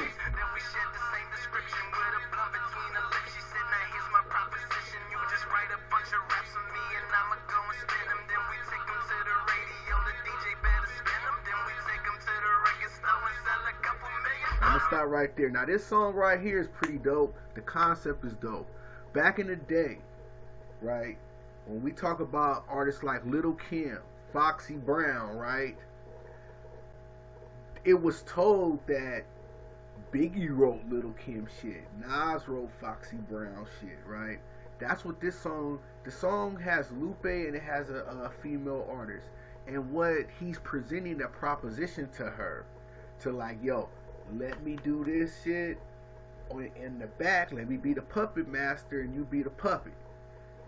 I'm gonna stop right there. Now this song right here is pretty dope. The concept is dope. Back in the day, right, when we talk about artists like Lil' Kim, Foxy Brown, right, it was told that Biggie wrote Lil' Kim shit, Nas wrote Foxy Brown shit, right? That's what this song, the song has Lupe and it has a female artist. And what he's presenting a proposition to her, to like, yo, let me do this shit in the back, let me be the puppet master and you be the puppet.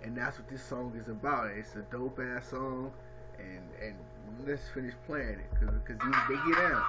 And that's what this song is about. It's a dope ass song, and let's finish playing it, cause they get down.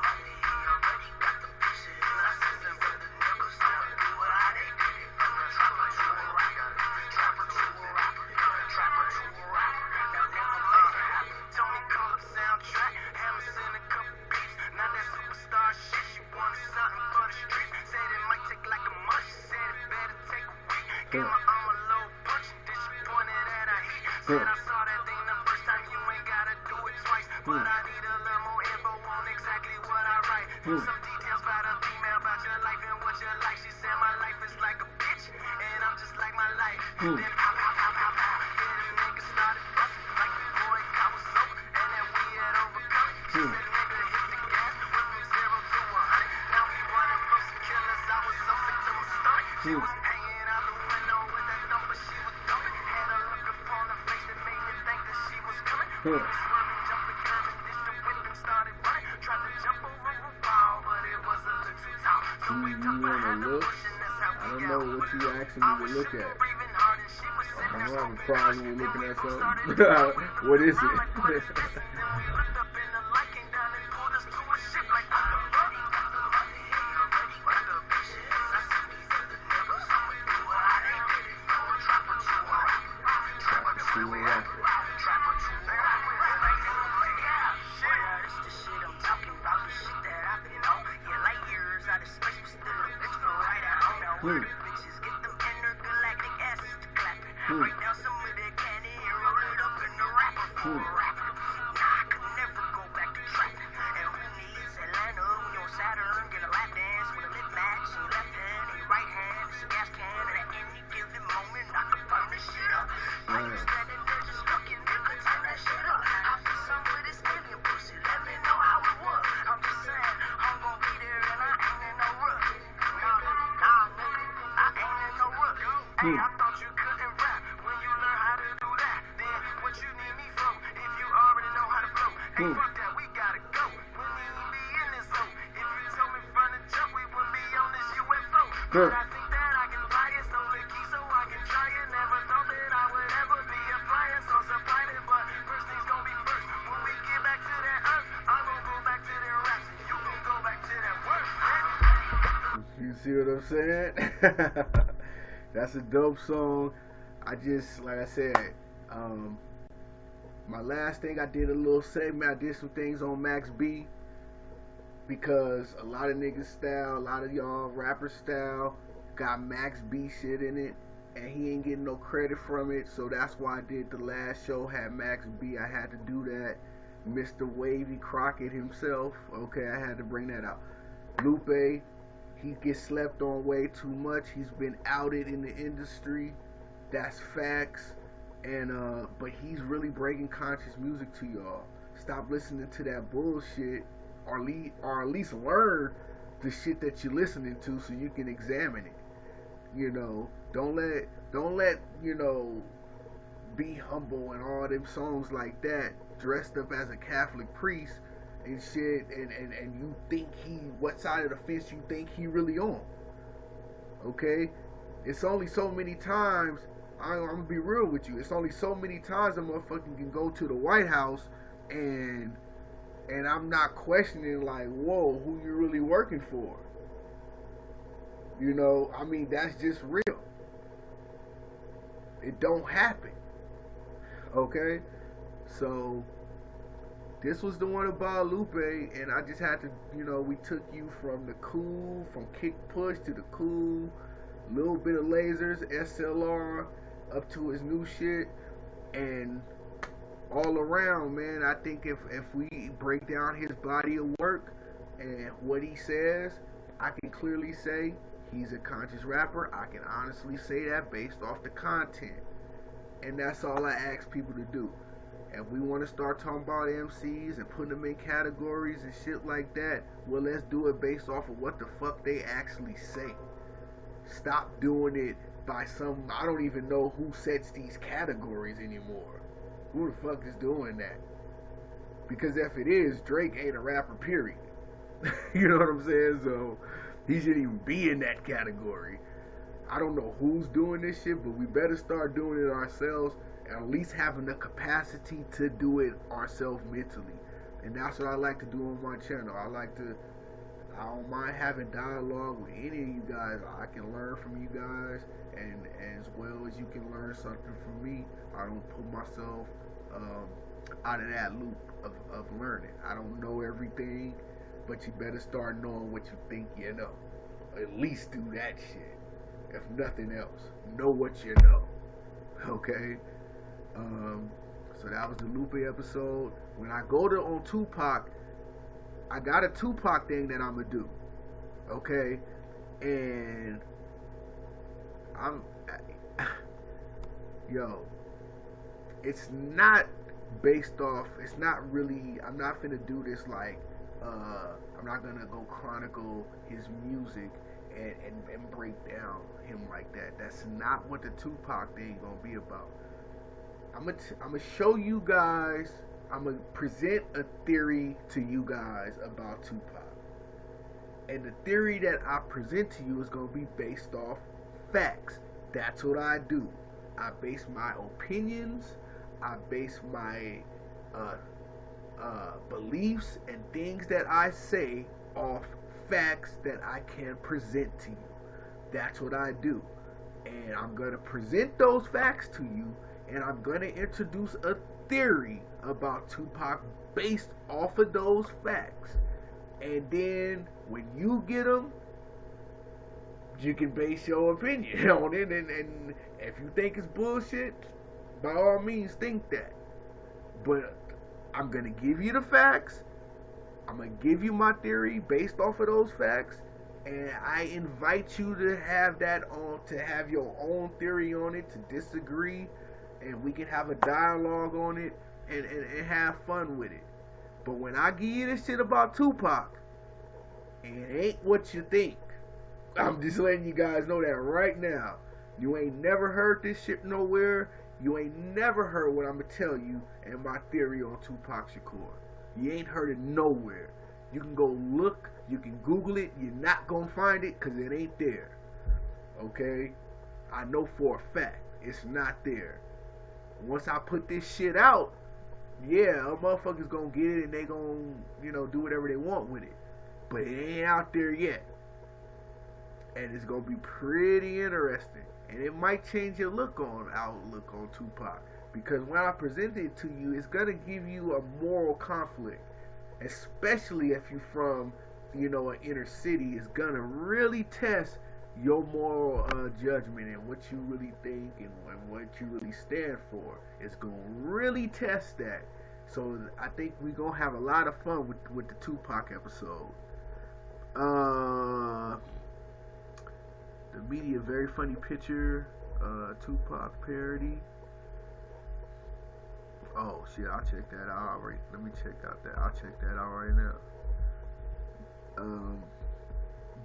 Some details about a female, about your life and what you like. She said my life is like a bitch, and I'm just like my life. Then pow, pow, pow, pow, pow. Yeah, them niggas started busting like the boy got was soap, and then we had overcome. She said nigga hit the gas, went from 0 to 100. Now we running from some killers. I was so sick to my stomach. She was hanging out the window with that thumb, but she was dumping. Had a look upon her face that made me think that she was coming. Swerving, jumping, curving, ditched the whip and started running. Tried to jump over a wall, but it was a little too tall. So we took behind the bush, and that's how we got. I don't know what you asking me to look at. I don't have a problem with looking at something. What is it? Right now, some of that candy and roll it up in the wrapper for a rapper. Nah, I could never go back to trapping. And who needs Atlanta when you're Saturn? Get a lap dance with a lip match in your left hand and your right hand. It's a gas can, and at any given moment, I could burn this shit up. Like you standing there just looking, nigga, turn that shit up. I feel some of this alien pussy, let me know how it was. I'm just saying, I'm gonna be there and I ain't in no rush. Nah, nigga, I ain't in no rush. Hey, I thought you couldn't rap. When you learn how to do that, then what you need me for? If you already know how to flow. Hey, fuck that, we gotta go. We need to be in this zone. If you told me from the jump, we would be on this UFO. But I think that I can fly it, so the key so I can try it. Never thought that I would ever be a flying saucer pilot, but first things gonna be first. When we get back to that earth, I'm gonna go back to that raps, and you gonna go back to that work, man. You see what I'm saying? That's a dope song. I just, like I said, my last thing I did a little segment. I did some things on Max B, because a lot of niggas style, a lot of y'all rapper style got Max B shit in it, and he ain't getting no credit from it. So that's why I did the last show, had Max B. I had to do that. Mr. Wavy Crockett himself. Okay, I had to bring that out. Lupe, he gets slept on way too much. He's been outed in the industry. That's facts. And but he's really bringing conscious music to y'all. Stop listening to that bullshit, or at least learn the shit that you're listening to, so you can examine it. You know, don't let you know, Be Humble and all them songs like that, dressed up as a Catholic priest and shit, and you think what side of the fence you think he really on. Okay? It's only so many times. I'm gonna be real with you. It's only so many times a motherfucker can go to the White House and I'm not questioning like, whoa, who you really working for? You know, I mean, that's just real. It don't happen. Okay? So this was the one about Lupe, and I just had to, you know, we took you from the cool, from kick push to the cool, little bit of lasers, SLR, up to his new shit, and all around, man. I think if we break down his body of work and what he says, I can clearly say he's a conscious rapper. I can honestly say that based off the content. And that's all I ask people to do. If we want to start talking about MCs and putting them in categories and shit like that, well, let's do it based off of what the fuck they actually say. Stop doing it by some, I don't even know who sets these categories anymore. Who the fuck is doing that? Because if it is, Drake ain't a rapper, period. You know what I'm saying? So he shouldn't even be in that category. I don't know who's doing this shit, but we better start doing it ourselves, and at least having the capacity to do it ourselves mentally. And that's what I like to do on my channel. I don't mind having dialogue with any of you guys. I can learn from you guys, and as well as you can learn something from me. I don't put myself out of that loop of learning. I don't know everything, but you better start knowing what you think you know. At least do that shit. If nothing else, know what you know. Okay? So that was the Lupe episode. When I go to on Tupac, I got a Tupac thing that I'm gonna do. Okay? And yo, it's not based off, it's not really, I'm not finna do this like, I'm not gonna go chronicle his music and break down him like that. That's not what the Tupac thing gonna be about. I'm gonna show you guys, I'm gonna present a theory to you guys about Tupac. And the theory that I present to you is gonna be based off facts. That's what I do. I base my opinions, I base my beliefs and things that I say off facts that I can present to you. That's what I do. And I'm going to present those facts to you, and I'm going to introduce a theory about Tupac based off of those facts. And then when you get them, you can base your opinion on it, and if you think it's bullshit, by all means think that. But I'm going to give you the facts. I'm going to give you my theory based off of those facts, and I invite you to have that on, to have your own theory on it, to disagree, and we can have a dialogue on it and have fun with it. But when I give you this shit about Tupac, it ain't what you think. I'm just letting you guys know that right now. You ain't never heard this shit nowhere. You ain't never heard what I'm going to tell you and my theory on Tupac Shakur. You ain't heard it nowhere. You can go look, you can Google it, you're not going to find it because it ain't there. Okay? I know for a fact it's not there. Once I put this shit out, yeah, a motherfucker's going to get it and they going to, you know, do whatever they want with it. But it ain't out there yet. And it's going to be pretty interesting. And it might change your outlook on Tupac. Because when I present it to you, it's going to give you a moral conflict. Especially if you're from, you know, an inner city. It's going to really test your moral judgment and what you really think and what you really stand for. It's going to really test that. So I think we're going to have a lot of fun with the Tupac episode. The media, very funny picture, Tupac parody. Oh shit, I'll check that out right. Let me check out that. I'll check that out right now.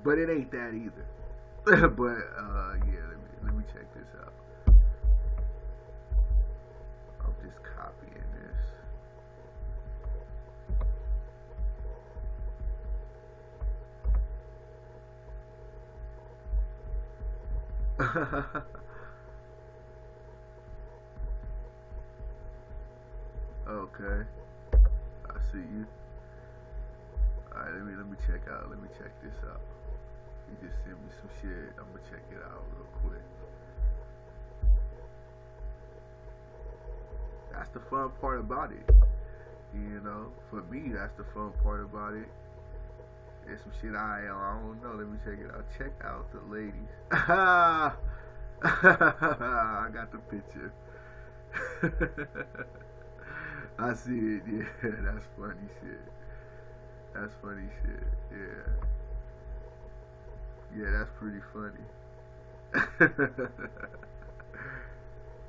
But it ain't that either. But yeah, let me check this out. I'm just copying this. Okay, I see you. Alright, let me check this out. You just sent me some shit. I'm gonna check it out real quick. That's the fun part about it. You know, for me, that's the fun part about it. There's some shit I don't know. Let me check it out. Check out the ladies. I got the picture. I see it. Yeah, that's funny shit. That's funny shit. Yeah. Yeah, that's pretty funny.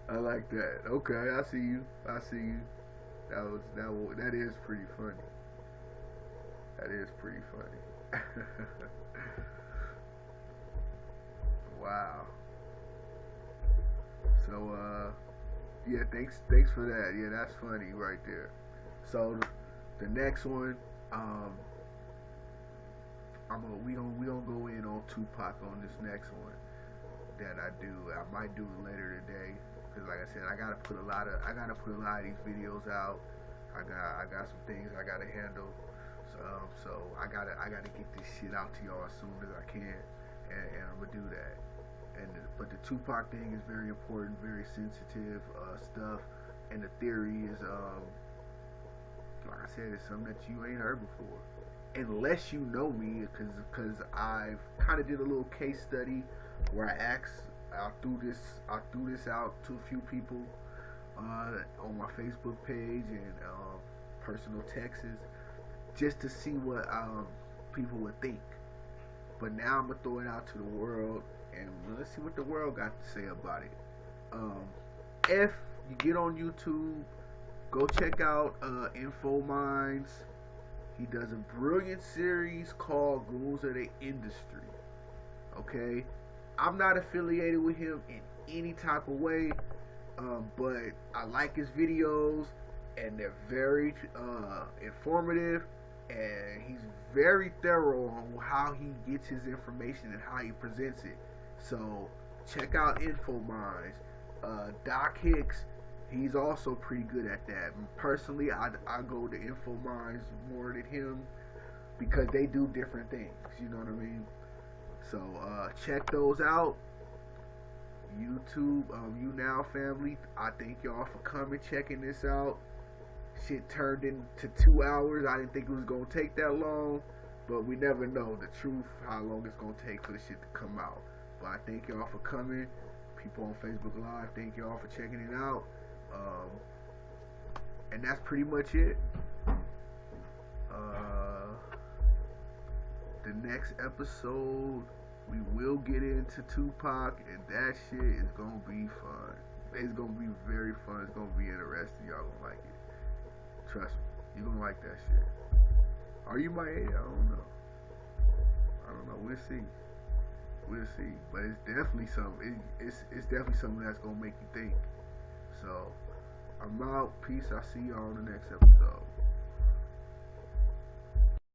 I like that. Okay, I see you. I see you. That is pretty funny. That is pretty funny. Wow. So yeah, thanks for that. Yeah, that's funny right there. So the next one, we don't go in on Tupac on this next one that I do. I might do it later today because, like I said, I gotta put a lot of these videos out. I got some things I gotta handle. So I gotta get this shit out to y'all as soon as I can, and I'm gonna do that. But the Tupac thing is very important, very sensitive stuff, and the theory is, like I said, it's something that you ain't heard before, unless you know me, because I've kind of did a little case study where I threw this out to a few people on my Facebook page and personal texts, just to see what people would think. But now I'm gonna throw it out to the world, and let's see what the world got to say about it. If you get on YouTube, go check out Info Minds. He does a brilliant series called Rules of the Industry. Okay, I'm not affiliated with him in any type of way, but I like his videos, and they're very informative, and he's very thorough on how he gets his information and how he presents it. So check out Info Minds. Doc Hicks, he's also pretty good at that. Personally, I go to Info Minds more than him because they do different things. You know what I mean? So check those out. YouTube, YouNow family, I thank y'all for coming, checking this out. Shit turned into 2 hours. I didn't think it was gonna take that long, but we never know the truth, how long it's gonna take for the shit to come out. But I thank y'all for coming. People on Facebook Live, thank y'all for checking it out. And that's pretty much it. The next episode, we will get into Tupac, and that shit is gonna be fun. It's gonna be very fun. It's gonna be interesting. Y'all gonna like it. Trust me, you're gonna like that shit. Are you my age? I don't know. We'll see. But it's definitely something. It's definitely something that's gonna make you think. So I'm out. Peace. I'll see y'all on the next episode.